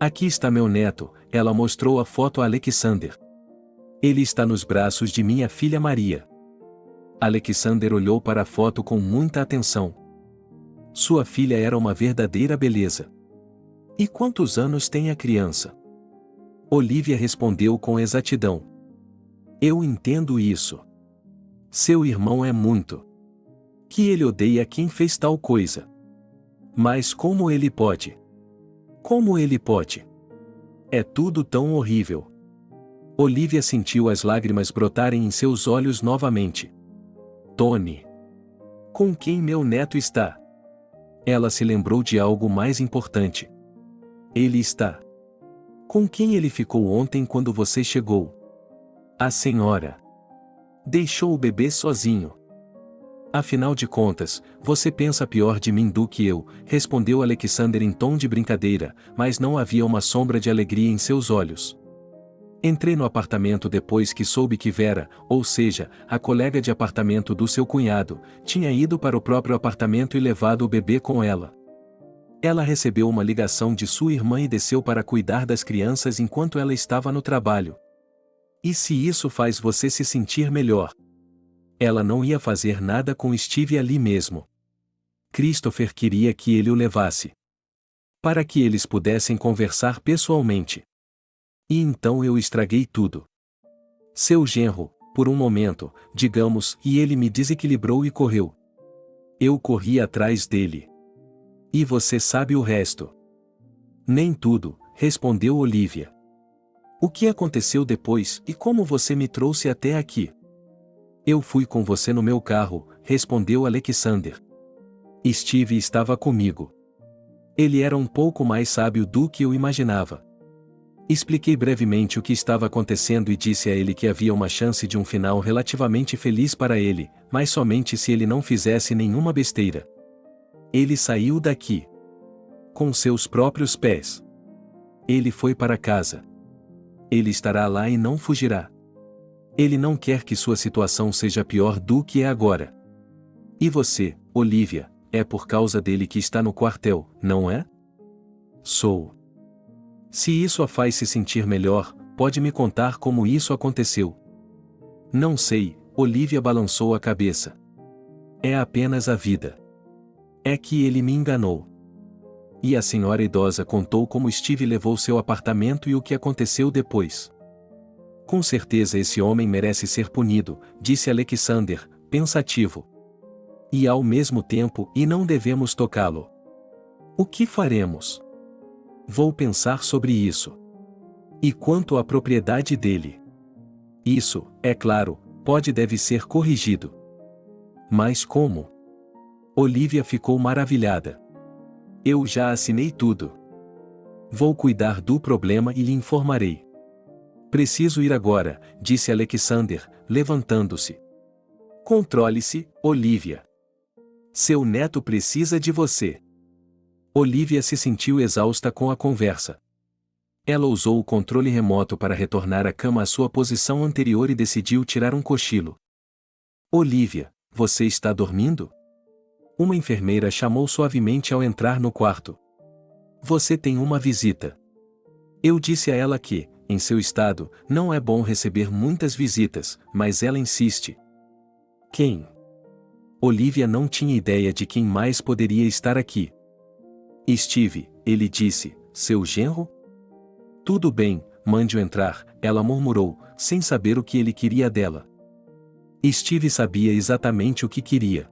Aqui está meu neto, ela mostrou a foto a Alexander. Ele está nos braços de minha filha Maria. Alexander olhou para a foto com muita atenção. Sua filha era uma verdadeira beleza. E quantos anos tem a criança? Olivia respondeu com exatidão. Eu entendo isso. Seu irmão é muito. Que ele odeia quem fez tal coisa. Mas como ele pode? Como ele pode? É tudo tão horrível. Olivia sentiu as lágrimas brotarem em seus olhos novamente. Tony. Com quem meu neto está? Ela se lembrou de algo mais importante. Ele está. Com quem ele ficou ontem quando você chegou? A senhora. Deixou o bebê sozinho. Afinal de contas, você pensa pior de mim do que eu, respondeu Alexander em tom de brincadeira, mas não havia uma sombra de alegria em seus olhos. Entrei no apartamento depois que soube que Vera, ou seja, a colega de apartamento do seu cunhado, tinha ido para o próprio apartamento e levado o bebê com ela. Ela recebeu uma ligação de sua irmã e desceu para cuidar das crianças enquanto ela estava no trabalho. E se isso faz você se sentir melhor? Ela não ia fazer nada com Steve ali mesmo. Christopher queria que ele o levasse. Para que eles pudessem conversar pessoalmente. E então eu estraguei tudo. Seu genro, por um momento, digamos, e ele me desequilibrou e correu. Eu corri atrás dele. E você sabe o resto. Nem tudo, respondeu Olivia. O que aconteceu depois e como você me trouxe até aqui? Eu fui com você no meu carro, respondeu Alexander. Steve estava comigo. Ele era um pouco mais sábio do que eu imaginava. Expliquei brevemente o que estava acontecendo e disse a ele que havia uma chance de um final relativamente feliz para ele, mas somente se ele não fizesse nenhuma besteira. Ele saiu daqui. Com seus próprios pés. Ele foi para casa. Ele estará lá e não fugirá. Ele não quer que sua situação seja pior do que é agora. E você, Olivia, é por causa dele que está no quartel, não é? Sou. Se isso a faz se sentir melhor, pode me contar como isso aconteceu? Não sei, Olivia balançou a cabeça. É apenas a vida. É que ele me enganou. E a senhora idosa contou como Steve levou seu apartamento e o que aconteceu depois. Com certeza esse homem merece ser punido, disse Alexander, pensativo. E ao mesmo tempo, e não devemos tocá-lo. O que faremos? Vou pensar sobre isso. E quanto à propriedade dele? Isso, é claro, pode e deve ser corrigido. Mas como? Olivia ficou maravilhada. Eu já assinei tudo. Vou cuidar do problema e lhe informarei. Preciso ir agora, disse Alexander, levantando-se. Controle-se, Olivia. Seu neto precisa de você. Olivia se sentiu exausta com a conversa. Ela usou o controle remoto para retornar a cama à sua posição anterior e decidiu tirar um cochilo. Olivia, você está dormindo? Uma enfermeira chamou suavemente ao entrar no quarto. Você tem uma visita. Eu disse a ela que, em seu estado, não é bom receber muitas visitas, mas ela insiste. Quem? Olivia não tinha ideia de quem mais poderia estar aqui. Steve, ele disse, seu genro? Tudo bem, mande-o entrar, ela murmurou, sem saber o que ele queria dela. Steve sabia exatamente o que queria.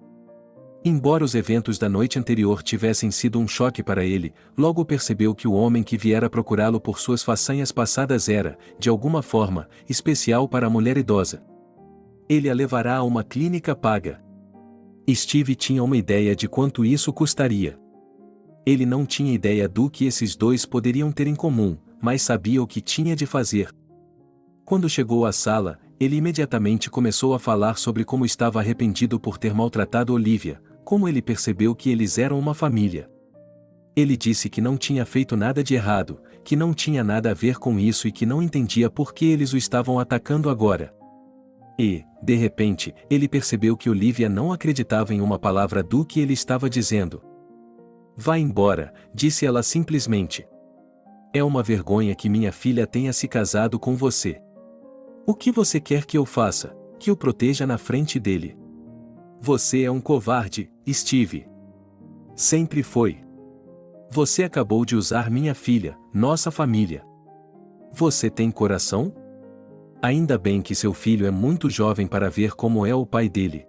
Embora os eventos da noite anterior tivessem sido um choque para ele, logo percebeu que o homem que viera procurá-lo por suas façanhas passadas era, de alguma forma, especial para a mulher idosa. Ele a levará a uma clínica paga. Steve tinha uma ideia de quanto isso custaria. Ele não tinha ideia do que esses dois poderiam ter em comum, mas sabia o que tinha de fazer. Quando chegou à sala, ele imediatamente começou a falar sobre como estava arrependido por ter maltratado Olivia, como ele percebeu que eles eram uma família. Ele disse que não tinha feito nada de errado, que não tinha nada a ver com isso e que não entendia por que eles o estavam atacando agora. E, de repente, ele percebeu que Olivia não acreditava em uma palavra do que ele estava dizendo. "Vá embora", disse ela simplesmente. "É uma vergonha que minha filha tenha se casado com você. O que você quer que eu faça? Que o proteja na frente dele? Você é um covarde, Steve. Sempre foi. Você acabou de usar minha filha, nossa família. Você tem coração? Ainda bem que seu filho é muito jovem para ver como é o pai dele.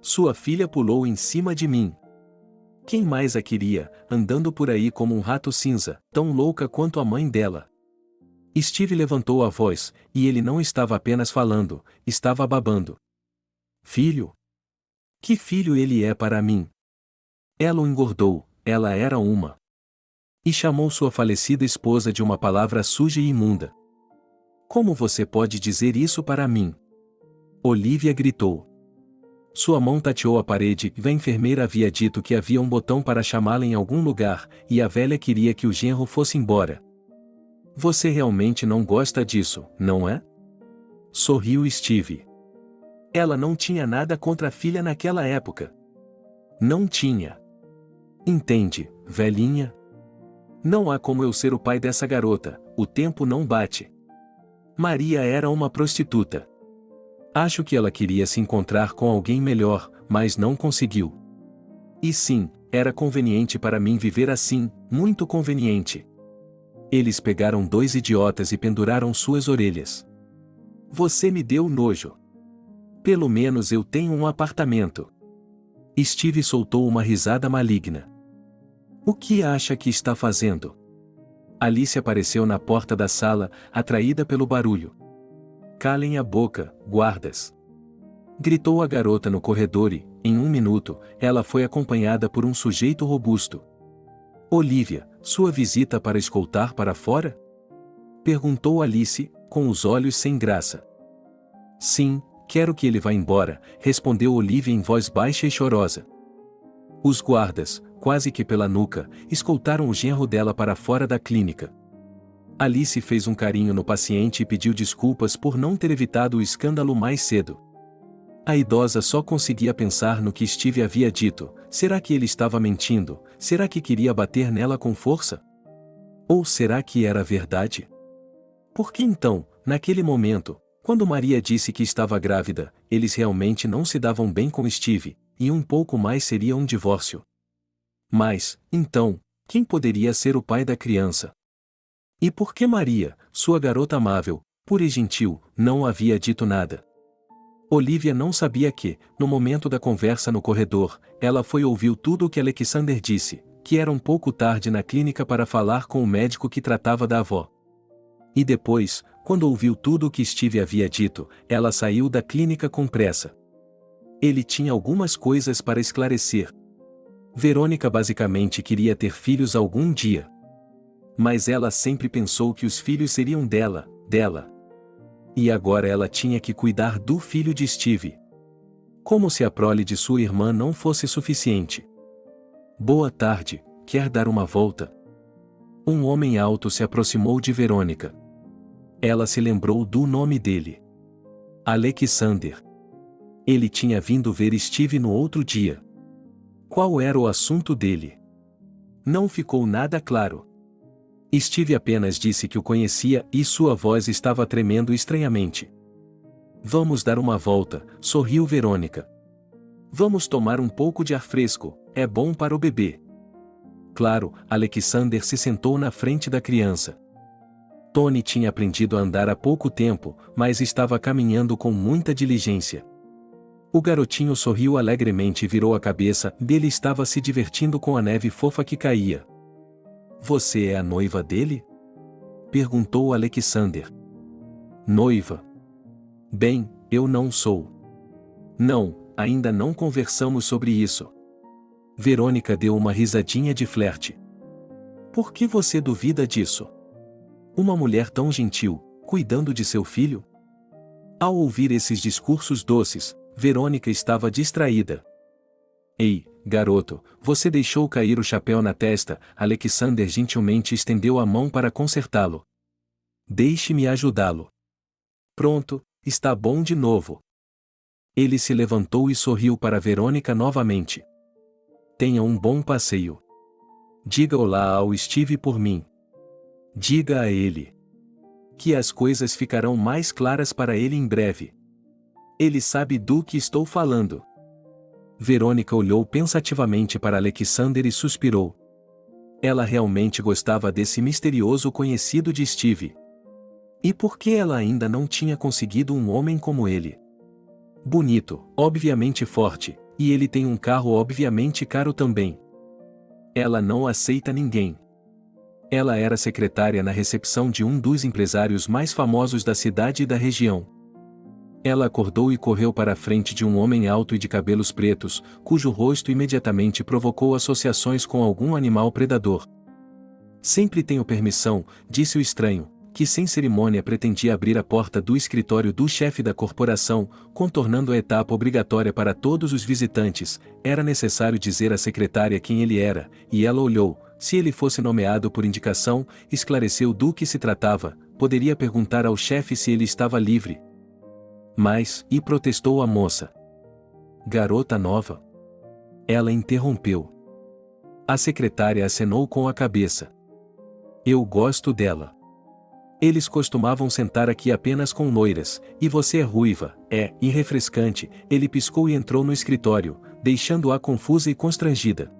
Sua filha pulou em cima de mim. Quem mais a queria, andando por aí como um rato cinza, tão louca quanto a mãe dela?" Steve levantou a voz, e ele não estava apenas falando, estava babando. "Filho? Que filho ele é para mim? Ela o engordou, ela era uma." E chamou sua falecida esposa de uma palavra suja e imunda. "Como você pode dizer isso para mim?" Olivia gritou. Sua mão tateou a parede e a enfermeira havia dito que havia um botão para chamá-la em algum lugar, e a velha queria que o genro fosse embora. "Você realmente não gosta disso, não é?" Sorriu Steve. Ela não tinha nada contra a filha naquela época. Não tinha. "Entende, velhinha? Não há como eu ser o pai dessa garota, o tempo não bate. Maria era uma prostituta. Acho que ela queria se encontrar com alguém melhor, mas não conseguiu. E sim, era conveniente para mim viver assim, muito conveniente." Eles pegaram dois idiotas e penduraram suas orelhas. "Você me deu nojo. Pelo menos eu tenho um apartamento." Steve soltou uma risada maligna. "O que acha que está fazendo?" Alice apareceu na porta da sala, atraída pelo barulho. "Calem a boca, guardas!" gritou a garota no corredor e, em um minuto, ela foi acompanhada por um sujeito robusto. "Olivia, sua visita para escoltar para fora?" perguntou Alice, com os olhos sem graça. "Sim, quero que ele vá embora", respondeu Olivia em voz baixa e chorosa. Os guardas, quase que pela nuca, escoltaram o genro dela para fora da clínica. Alice fez um carinho no paciente e pediu desculpas por não ter evitado o escândalo mais cedo. A idosa só conseguia pensar no que Steve havia dito. Será que ele estava mentindo? Será que queria bater nela com força? Ou será que era verdade? Por que então, naquele momento, quando Maria disse que estava grávida, eles realmente não se davam bem com Steve, e um pouco mais seria um divórcio? Mas, então, quem poderia ser o pai da criança? E por que Maria, sua garota amável, pura e gentil, não havia dito nada? Olivia não sabia que, no momento da conversa no corredor, ela ouviu tudo o que Alexander disse, que era um pouco tarde na clínica para falar com o médico que tratava da avó. E depois, quando ouviu tudo o que Steve havia dito, ela saiu da clínica com pressa. Ele tinha algumas coisas para esclarecer. Verônica basicamente queria ter filhos algum dia. Mas ela sempre pensou que os filhos seriam dela. E agora ela tinha que cuidar do filho de Steve. Como se a prole de sua irmã não fosse suficiente. "Boa tarde, quer dar uma volta?" Um homem alto se aproximou de Verônica. Ela se lembrou do nome dele. Alexander. Ele tinha vindo ver Steve no outro dia. Qual era o assunto dele? Não ficou nada claro. Steve apenas disse que o conhecia e sua voz estava tremendo estranhamente. "Vamos dar uma volta", sorriu Verônica. "Vamos tomar um pouco de ar fresco, é bom para o bebê." Claro, Alexander se sentou na frente da criança. Tony tinha aprendido a andar há pouco tempo, mas estava caminhando com muita diligência. O garotinho sorriu alegremente e virou a cabeça, ele estava se divertindo com a neve fofa que caía. "Você é a noiva dele?" perguntou Alexander. "Noiva? Bem, eu não sou." "Não, ainda não conversamos sobre isso. Verônica deu uma risadinha de flerte. Por que você duvida disso? Uma mulher tão gentil, cuidando de seu filho? Ao ouvir esses discursos doces, Verônica estava distraída. Ei, garoto, você deixou cair o chapéu na testa. Alexander gentilmente estendeu a mão para consertá-lo. Deixe-me ajudá-lo. Pronto, está bom de novo. Ele se levantou e sorriu para Verônica novamente. Tenha um bom passeio. Diga olá ao Steve por mim. Diga a ele que as coisas ficarão mais claras para ele em breve. Ele sabe do que estou falando. Verônica olhou pensativamente para Alexander e suspirou. Ela realmente gostava desse misterioso conhecido de Steve. E por que ela ainda não tinha conseguido um homem como ele? Bonito, obviamente forte, e ele tem um carro obviamente caro também. Ela não aceita ninguém. Ela era secretária na recepção de um dos empresários mais famosos da cidade e da região. Ela acordou e correu para a frente de um homem alto e de cabelos pretos, cujo rosto imediatamente provocou associações com algum animal predador. Sempre tenho permissão, disse o estranho, que sem cerimônia pretendia abrir a porta do escritório do chefe da corporação, contornando a etapa obrigatória para todos os visitantes. Era necessário dizer à secretária quem ele era, e ela olhou. Se ele fosse nomeado por indicação, esclareceu do que se tratava, poderia perguntar ao chefe se ele estava livre. Mas, e protestou a moça. Garota nova. Ela interrompeu. A secretária acenou com a cabeça. Eu gosto dela. Eles costumavam sentar aqui apenas com loiras, e você é ruiva, e refrescante. Ele piscou e entrou no escritório, deixando-a confusa e constrangida.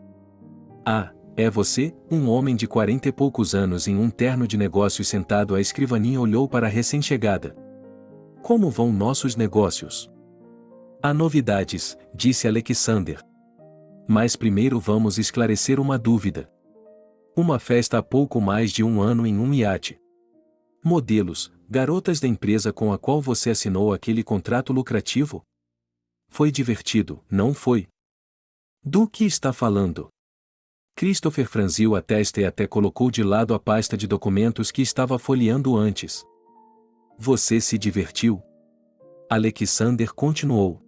Ah, é você? Um homem de 40 e poucos anos em um terno de negócios sentado à escrivaninha olhou para a recém-chegada. Como vão nossos negócios? Há novidades, disse Alexander. Mas primeiro vamos esclarecer uma dúvida. Uma festa há pouco mais de um ano em um iate. Modelos, garotas da empresa com a qual você assinou aquele contrato lucrativo? Foi divertido, não foi? Do que está falando? Christopher franziu a testa e até colocou de lado a pasta de documentos que estava folheando antes. Você se divertiu? Alexander continuou.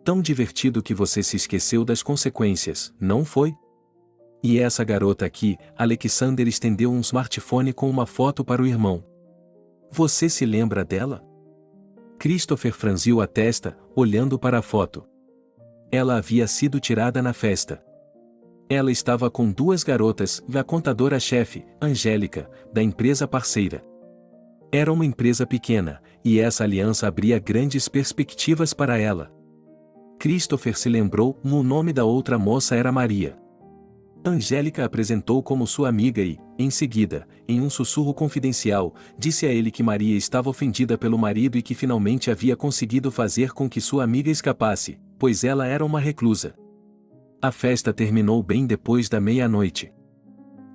Tão divertido que você se esqueceu das consequências, não foi? E essa garota aqui, Alexander estendeu um smartphone com uma foto para o irmão. Você se lembra dela? Christopher franziu a testa, olhando para a foto. Ela havia sido tirada na festa. Ela estava com duas garotas, da contadora-chefe, Angélica, da empresa parceira. Era uma empresa pequena, e essa aliança abria grandes perspectivas para ela. Christopher se lembrou, o nome da outra moça era Maria. Angélica a apresentou como sua amiga e, em seguida, em um sussurro confidencial, disse a ele que Maria estava ofendida pelo marido e que finalmente havia conseguido fazer com que sua amiga escapasse, pois ela era uma reclusa. A festa terminou bem depois da meia-noite.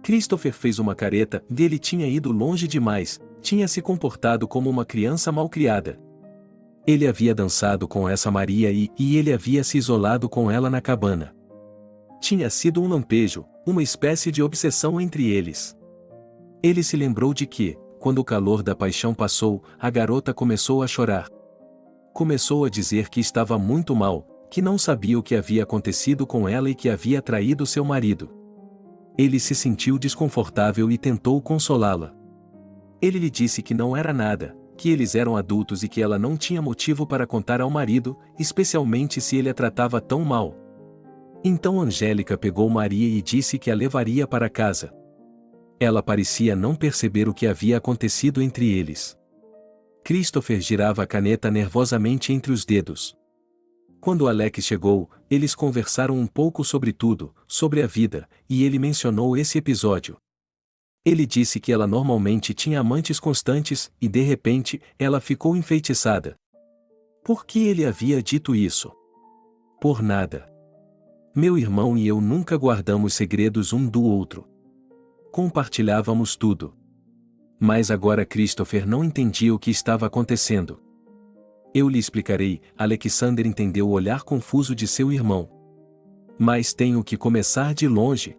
Christopher fez uma careta, ele tinha ido longe demais, tinha se comportado como uma criança mal-criada. Ele havia dançado com essa Maria e ele havia se isolado com ela na cabana. Tinha sido um lampejo, uma espécie de obsessão entre eles. Ele se lembrou de que, quando o calor da paixão passou, a garota começou a chorar. Começou a dizer que estava muito mal, que não sabia o que havia acontecido com ela e que havia traído seu marido. Ele se sentiu desconfortável e tentou consolá-la. Ele lhe disse que não era nada, que eles eram adultos e que ela não tinha motivo para contar ao marido, especialmente se ele a tratava tão mal. Então Angélica pegou Maria e disse que a levaria para casa. Ela parecia não perceber o que havia acontecido entre eles. Christopher girava a caneta nervosamente entre os dedos. Quando Alex chegou, eles conversaram um pouco sobre tudo, sobre a vida, e ele mencionou esse episódio. Ele disse que ela normalmente tinha amantes constantes, e de repente, ela ficou enfeitiçada. Por que ele havia dito isso? Por nada. Meu irmão e eu nunca guardamos segredos um do outro. Compartilhávamos tudo. Mas agora Christopher não entendia o que estava acontecendo. Eu lhe explicarei. Alexander entendeu o olhar confuso de seu irmão. Mas tenho que começar de longe.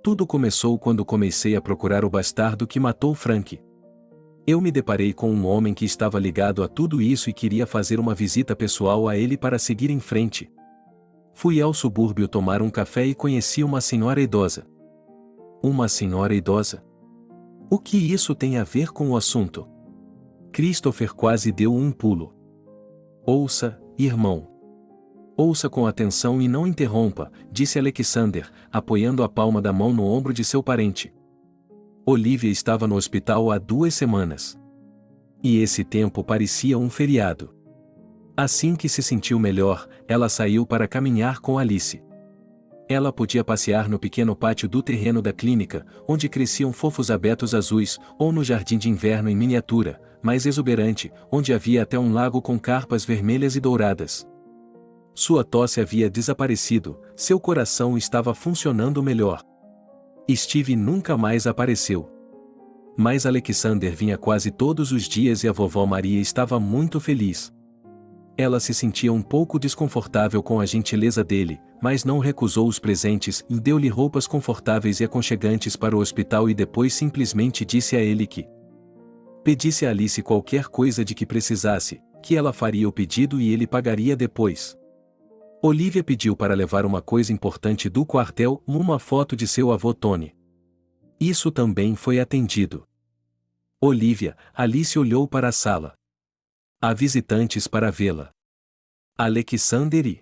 Tudo começou quando comecei a procurar o bastardo que matou Frank. Eu me deparei com um homem que estava ligado a tudo isso e queria fazer uma visita pessoal a ele para seguir em frente. Fui ao subúrbio tomar um café e conheci uma senhora idosa. Uma senhora idosa? O que isso tem a ver com o assunto? Christopher quase deu um pulo. Ouça, irmão. Ouça com atenção e não interrompa, disse Alexander, apoiando a palma da mão no ombro de seu parente. Olivia estava no hospital há 2 semanas. E esse tempo parecia um feriado. Assim que se sentiu melhor, ela saiu para caminhar com Alice. Ela podia passear no pequeno pátio do terreno da clínica, onde cresciam fofos abetos azuis, ou no jardim de inverno em miniatura, mais exuberante, onde havia até um lago com carpas vermelhas e douradas. Sua tosse havia desaparecido, seu coração estava funcionando melhor. Steve nunca mais apareceu. Mas Alexander vinha quase todos os dias e a vovó Maria estava muito feliz. Ela se sentia um pouco desconfortável com a gentileza dele, mas não recusou os presentes e deu-lhe roupas confortáveis e aconchegantes para o hospital e depois simplesmente disse a ele que pedisse a Alice qualquer coisa de que precisasse, que ela faria o pedido e ele pagaria depois. Olivia pediu para levar uma coisa importante do quartel, uma foto de seu avô Tony. Isso também foi atendido. Olivia, Alice olhou para a sala. Há visitantes para vê-la. Alexander e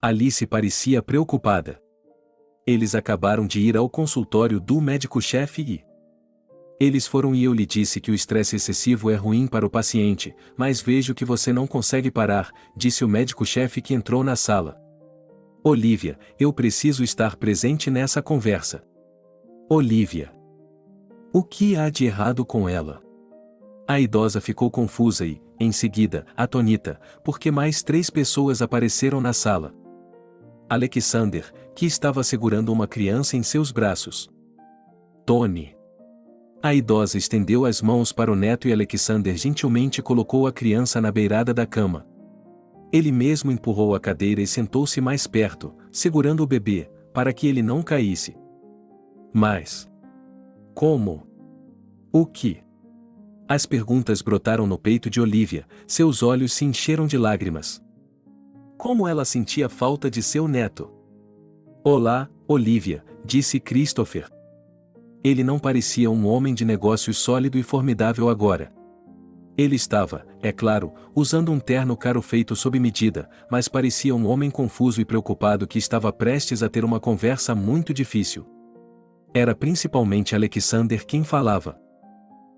Alice parecia preocupada. Eles acabaram de ir ao consultório do médico-chefe e eles foram e eu lhe disse que o estresse excessivo é ruim para o paciente, mas vejo que você não consegue parar, disse o médico-chefe que entrou na sala. Olivia, eu preciso estar presente nessa conversa. Olivia. O que há de errado com ela? A idosa ficou confusa e, em seguida, atonita, porque mais 3 pessoas apareceram na sala. Alexander, que estava segurando uma criança em seus braços. Tony. A idosa estendeu as mãos para o neto e Alexander gentilmente colocou a criança na beirada da cama. Ele mesmo empurrou a cadeira e sentou-se mais perto, segurando o bebê, para que ele não caísse. Mas como? O que? As perguntas brotaram no peito de Olivia, seus olhos se encheram de lágrimas. Como ela sentia falta de seu neto. Olá, Olivia, disse Christopher. Ele não parecia um homem de negócios sólido e formidável agora. Ele estava, é claro, usando um terno caro feito sob medida, mas parecia um homem confuso e preocupado que estava prestes a ter uma conversa muito difícil. Era principalmente Alexander quem falava.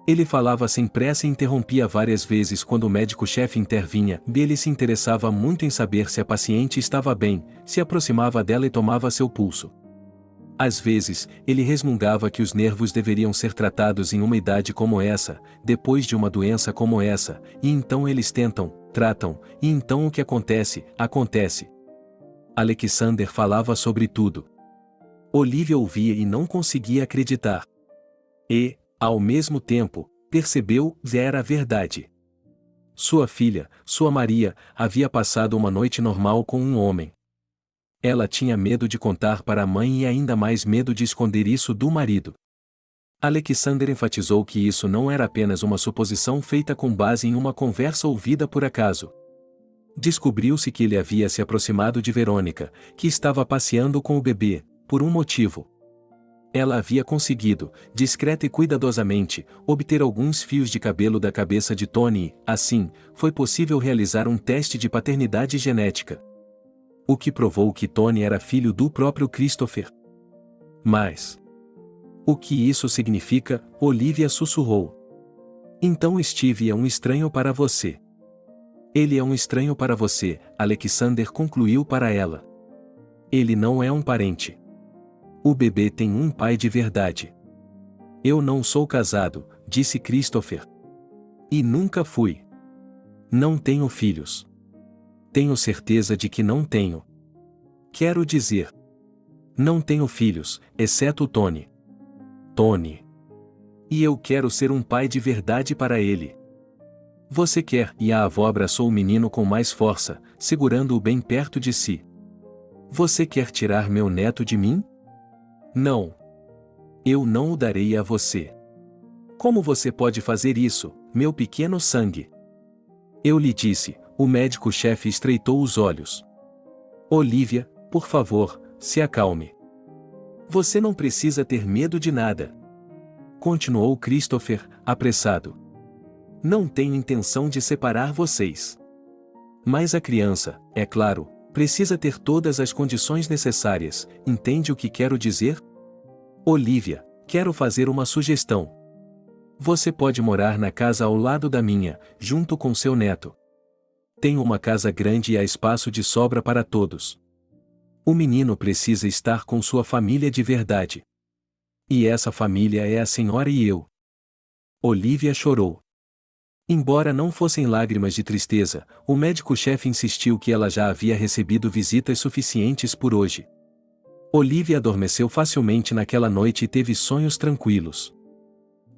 Ele falava sem pressa e interrompia várias vezes quando o médico-chefe intervinha, e ele se interessava muito em saber se a paciente estava bem, se aproximava dela e tomava seu pulso. Às vezes, ele resmungava que os nervos deveriam ser tratados em uma idade como essa, depois de uma doença como essa, e então eles tratam, e então o que acontece, acontece. Alexander falava sobre tudo. Olivia ouvia e não conseguia acreditar. E, ao mesmo tempo, percebeu, era verdade. Sua filha, sua Maria, havia passado uma noite normal com um homem. Ela tinha medo de contar para a mãe e ainda mais medo de esconder isso do marido. Alexander enfatizou que isso não era apenas uma suposição feita com base em uma conversa ouvida por acaso. Descobriu-se que ele havia se aproximado de Verônica, que estava passeando com o bebê, por um motivo. Ela havia conseguido, discreta e cuidadosamente, obter alguns fios de cabelo da cabeça de Tony e, assim, foi possível realizar um teste de paternidade genética. O que provou que Tony era filho do próprio Christopher. Mas o que isso significa? Olivia sussurrou. Então Steve é um estranho para você. Ele é um estranho para você, Alexander concluiu para ela. Ele não é um parente. O bebê tem um pai de verdade. Eu não sou casado, disse Christopher. E nunca fui. Não tenho filhos. Tenho certeza de que não tenho. Quero dizer, não tenho filhos, exceto Tony. Tony. E eu quero ser um pai de verdade para ele. Você quer? E a avó abraçou o menino com mais força, segurando-o bem perto de si. Você quer tirar meu neto de mim? Não. Eu não o darei a você. Como você pode fazer isso, meu pequeno sangue? Eu lhe disse, o médico-chefe estreitou os olhos. Olivia, por favor, se acalme. Você não precisa ter medo de nada. Continuou Christopher, apressado. Não tenho intenção de separar vocês. Mas a criança, é claro, precisa ter todas as condições necessárias, entende o que quero dizer? Olivia, quero fazer uma sugestão. Você pode morar na casa ao lado da minha, junto com seu neto. Tenho uma casa grande e há espaço de sobra para todos. O menino precisa estar com sua família de verdade. E essa família é a senhora e eu. Olivia chorou. Embora não fossem lágrimas de tristeza, o médico-chefe insistiu que ela já havia recebido visitas suficientes por hoje. Olivia adormeceu facilmente naquela noite e teve sonhos tranquilos.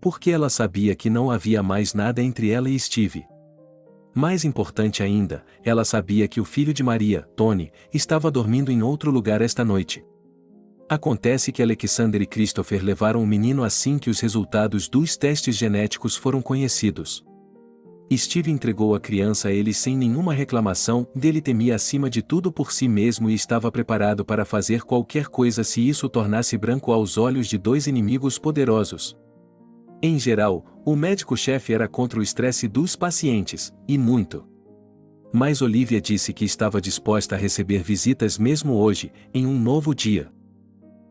Porque ela sabia que não havia mais nada entre ela e Steve. Mais importante ainda, ela sabia que o filho de Maria, Tony, estava dormindo em outro lugar esta noite. Acontece que Alexander e Christopher levaram o menino assim que os resultados dos testes genéticos foram conhecidos. Steve entregou a criança a eles sem nenhuma reclamação, dele temia acima de tudo por si mesmo e estava preparado para fazer qualquer coisa se isso o tornasse branco aos olhos de dois inimigos poderosos. Em geral, o médico-chefe era contra o estresse dos pacientes, e muito. Mas Olivia disse que estava disposta a receber visitas mesmo hoje, em um novo dia.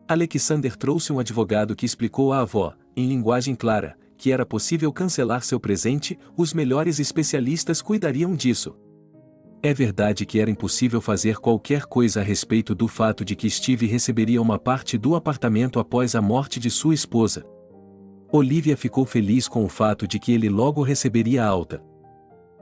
Alexander trouxe um advogado que explicou à avó, em linguagem clara, que era possível cancelar seu presente, os melhores especialistas cuidariam disso. É verdade que era impossível fazer qualquer coisa a respeito do fato de que Steve receberia uma parte do apartamento após a morte de sua esposa. Olivia ficou feliz com o fato de que ele logo receberia a alta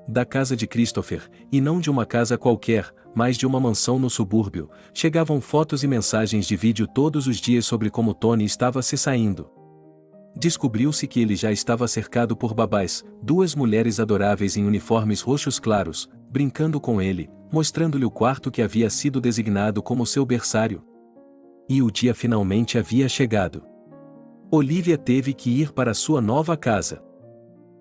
da casa de Christopher, e não de uma casa qualquer, mas de uma mansão no subúrbio. Chegavam fotos e mensagens de vídeo todos os dias sobre como Tony estava se saindo. Descobriu-se que ele já estava cercado por babás, duas mulheres adoráveis em uniformes roxos claros, brincando com ele, mostrando-lhe o quarto que havia sido designado como seu berçário. E o dia finalmente havia chegado. Olivia teve que ir para sua nova casa.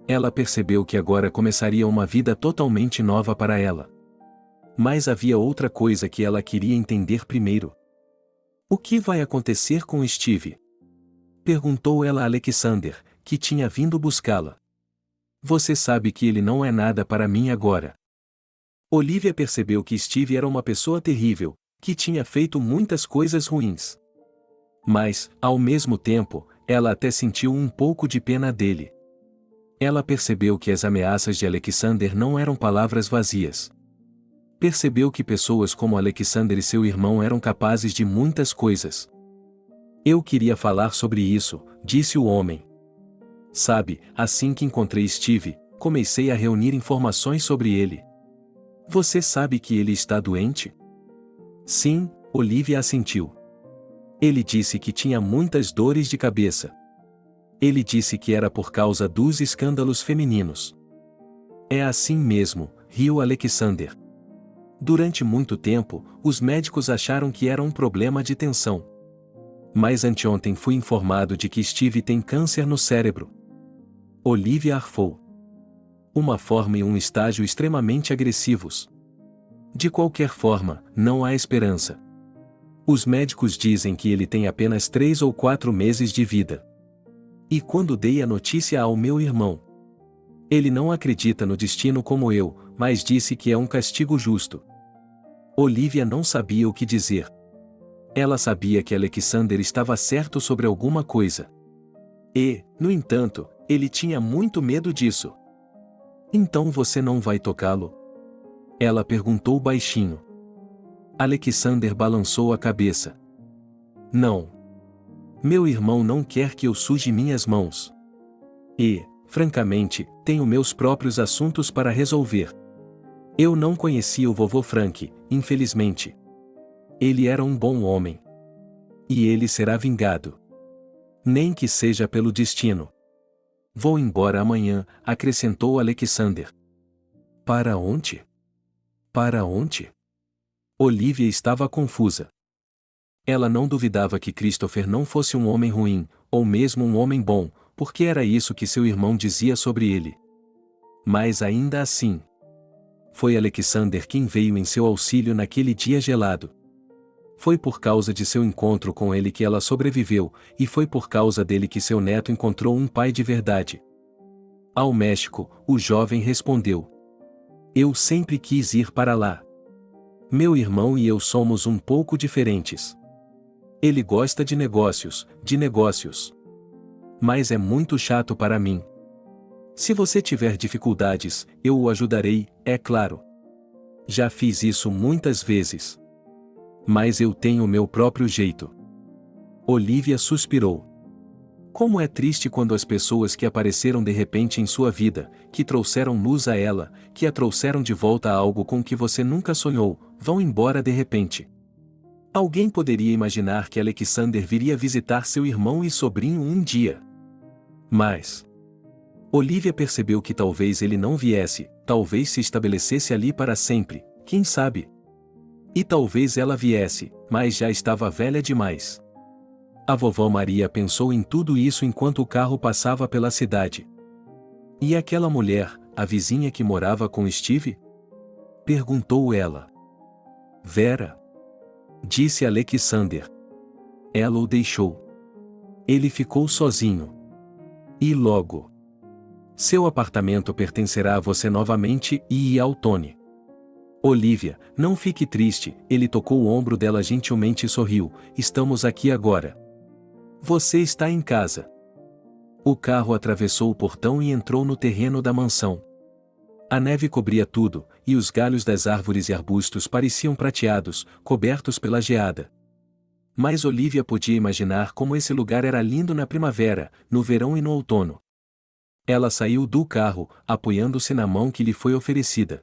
Ela percebeu que agora começaria uma vida totalmente nova para ela. Mas havia outra coisa que ela queria entender primeiro. O que vai acontecer com Steve? Perguntou ela a Alexander, que tinha vindo buscá-la. Você sabe que ele não é nada para mim agora. Olivia percebeu que Steve era uma pessoa terrível, que tinha feito muitas coisas ruins. Mas, ao mesmo tempo, ela até sentiu um pouco de pena dele. Ela percebeu que as ameaças de Alexander não eram palavras vazias. Percebeu que pessoas como Alexander e seu irmão eram capazes de muitas coisas. Eu queria falar sobre isso, disse o homem. Sabe, assim que encontrei Steve, comecei a reunir informações sobre ele. Você sabe que ele está doente? Sim, Olivia assentiu. Ele disse que tinha muitas dores de cabeça. Ele disse que era por causa dos escândalos femininos. É assim mesmo, riu Alexander. Durante muito tempo, os médicos acharam que era um problema de tensão. Mas anteontem fui informado de que Steve tem câncer no cérebro. Olivia arfou. Uma forma e um estágio extremamente agressivos. De qualquer forma, não há esperança. Os médicos dizem que ele tem apenas 3 ou 4 meses de vida. E quando dei a notícia ao meu irmão, ele não acredita no destino como eu, mas disse que é um castigo justo. Olivia não sabia o que dizer. Ela sabia que Alexander estava certo sobre alguma coisa. E, no entanto, ele tinha muito medo disso. Então você não vai tocá-lo? Ela perguntou baixinho. Alexander balançou a cabeça. Não. Meu irmão não quer que eu suje minhas mãos. E, francamente, tenho meus próprios assuntos para resolver. Eu não conhecia o vovô Frank, infelizmente. Ele era um bom homem. E ele será vingado. Nem que seja pelo destino. Vou embora amanhã, acrescentou Alexander. Para onde? Para onde? Olivia estava confusa. Ela não duvidava que Christopher não fosse um homem ruim, ou mesmo um homem bom, porque era isso que seu irmão dizia sobre ele. Mas ainda assim, foi Alexander quem veio em seu auxílio naquele dia gelado. Foi por causa de seu encontro com ele que ela sobreviveu, e foi por causa dele que seu neto encontrou um pai de verdade. Ao México, o jovem respondeu: Eu sempre quis ir para lá. Meu irmão e eu somos um pouco diferentes. Ele gosta de negócios. Mas é muito chato para mim. Se você tiver dificuldades, eu o ajudarei, é claro. Já fiz isso muitas vezes. Mas eu tenho o meu próprio jeito. Olivia suspirou. Como é triste quando as pessoas que apareceram de repente em sua vida, que trouxeram luz a ela, que a trouxeram de volta a algo com que você nunca sonhou, vão embora de repente. Alguém poderia imaginar que Alexander viria visitar seu irmão e sobrinho um dia. Mas Olivia percebeu que talvez ele não viesse, talvez se estabelecesse ali para sempre, quem sabe? E talvez ela viesse, mas já estava velha demais. A vovó Maria pensou em tudo isso enquanto o carro passava pela cidade. E aquela mulher, a vizinha que morava com Steve? Perguntou ela. Vera? Disse Alexander. Ela o deixou. Ele ficou sozinho. E logo, seu apartamento pertencerá a você novamente e ao Tony. Olivia, não fique triste, ele tocou o ombro dela gentilmente e sorriu, estamos aqui agora. Você está em casa. O carro atravessou o portão e entrou no terreno da mansão. A neve cobria tudo, e os galhos das árvores e arbustos pareciam prateados, cobertos pela geada. Mas Olivia podia imaginar como esse lugar era lindo na primavera, no verão e no outono. Ela saiu do carro, apoiando-se na mão que lhe foi oferecida.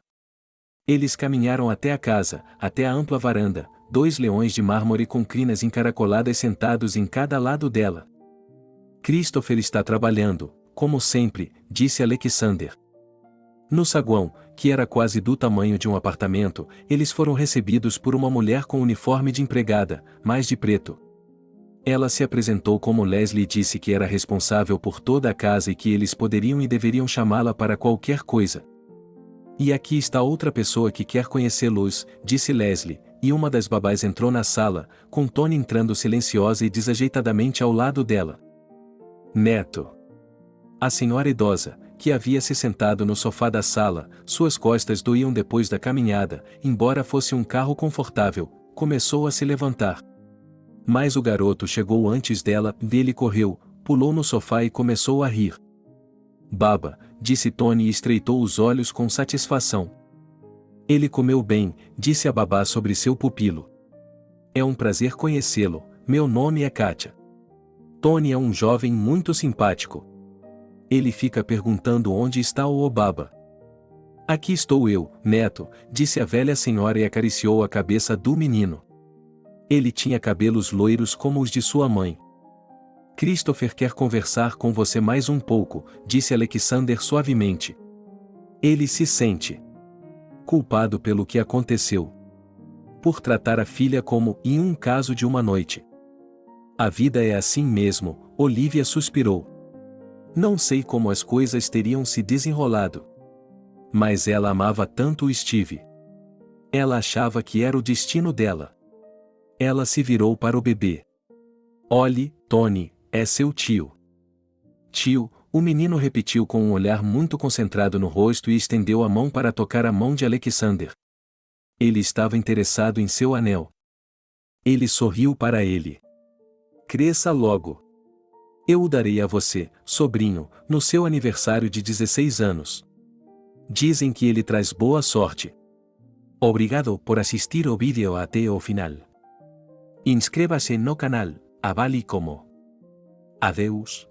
Eles caminharam até a casa, até a ampla varanda, 2 leões de mármore com crinas encaracoladas sentados em cada lado dela. Christopher está trabalhando, como sempre, disse Alexander. No saguão, que era quase do tamanho de um apartamento, eles foram recebidos por uma mulher com uniforme de empregada, mas de preto. Ela se apresentou como Leslie e disse que era responsável por toda a casa e que eles poderiam e deveriam chamá-la para qualquer coisa. E aqui está outra pessoa que quer conhecê-los, disse Leslie, e uma das babás entrou na sala, com Tony entrando silenciosa e desajeitadamente ao lado dela. Neto. A senhora idosa, que havia se sentado no sofá da sala, suas costas doíam depois da caminhada, embora fosse um carro confortável, começou a se levantar. Mas o garoto chegou antes dela, dele correu, pulou no sofá e começou a rir. Baba, disse Tony e estreitou os olhos com satisfação. Ele comeu bem, disse a babá sobre seu pupilo. É um prazer conhecê-lo, meu nome é Katia. Tony é um jovem muito simpático. Ele fica perguntando onde está o Obaba. Aqui estou eu, neto, disse a velha senhora e acariciou a cabeça do menino. Ele tinha cabelos loiros como os de sua mãe. Christopher quer conversar com você mais um pouco, disse Alexander suavemente. Ele se sente culpado pelo que aconteceu. Por tratar a filha como em um caso de uma noite. A vida é assim mesmo, Olivia suspirou. Não sei como as coisas teriam se desenrolado. Mas ela amava tanto o Steve. Ela achava que era o destino dela. Ela se virou para o bebê. Olhe, Tony, é seu tio. Tio, o menino repetiu com um olhar muito concentrado no rosto e estendeu a mão para tocar a mão de Alexander. Ele estava interessado em seu anel. Ele sorriu para ele. Cresça logo. Eu o darei a você, sobrinho, no seu aniversário de 16 anos. Dizem que ele traz boa sorte. Obrigado por assistir o vídeo até o final. Inscreva-se no canal, avale como. Adeus.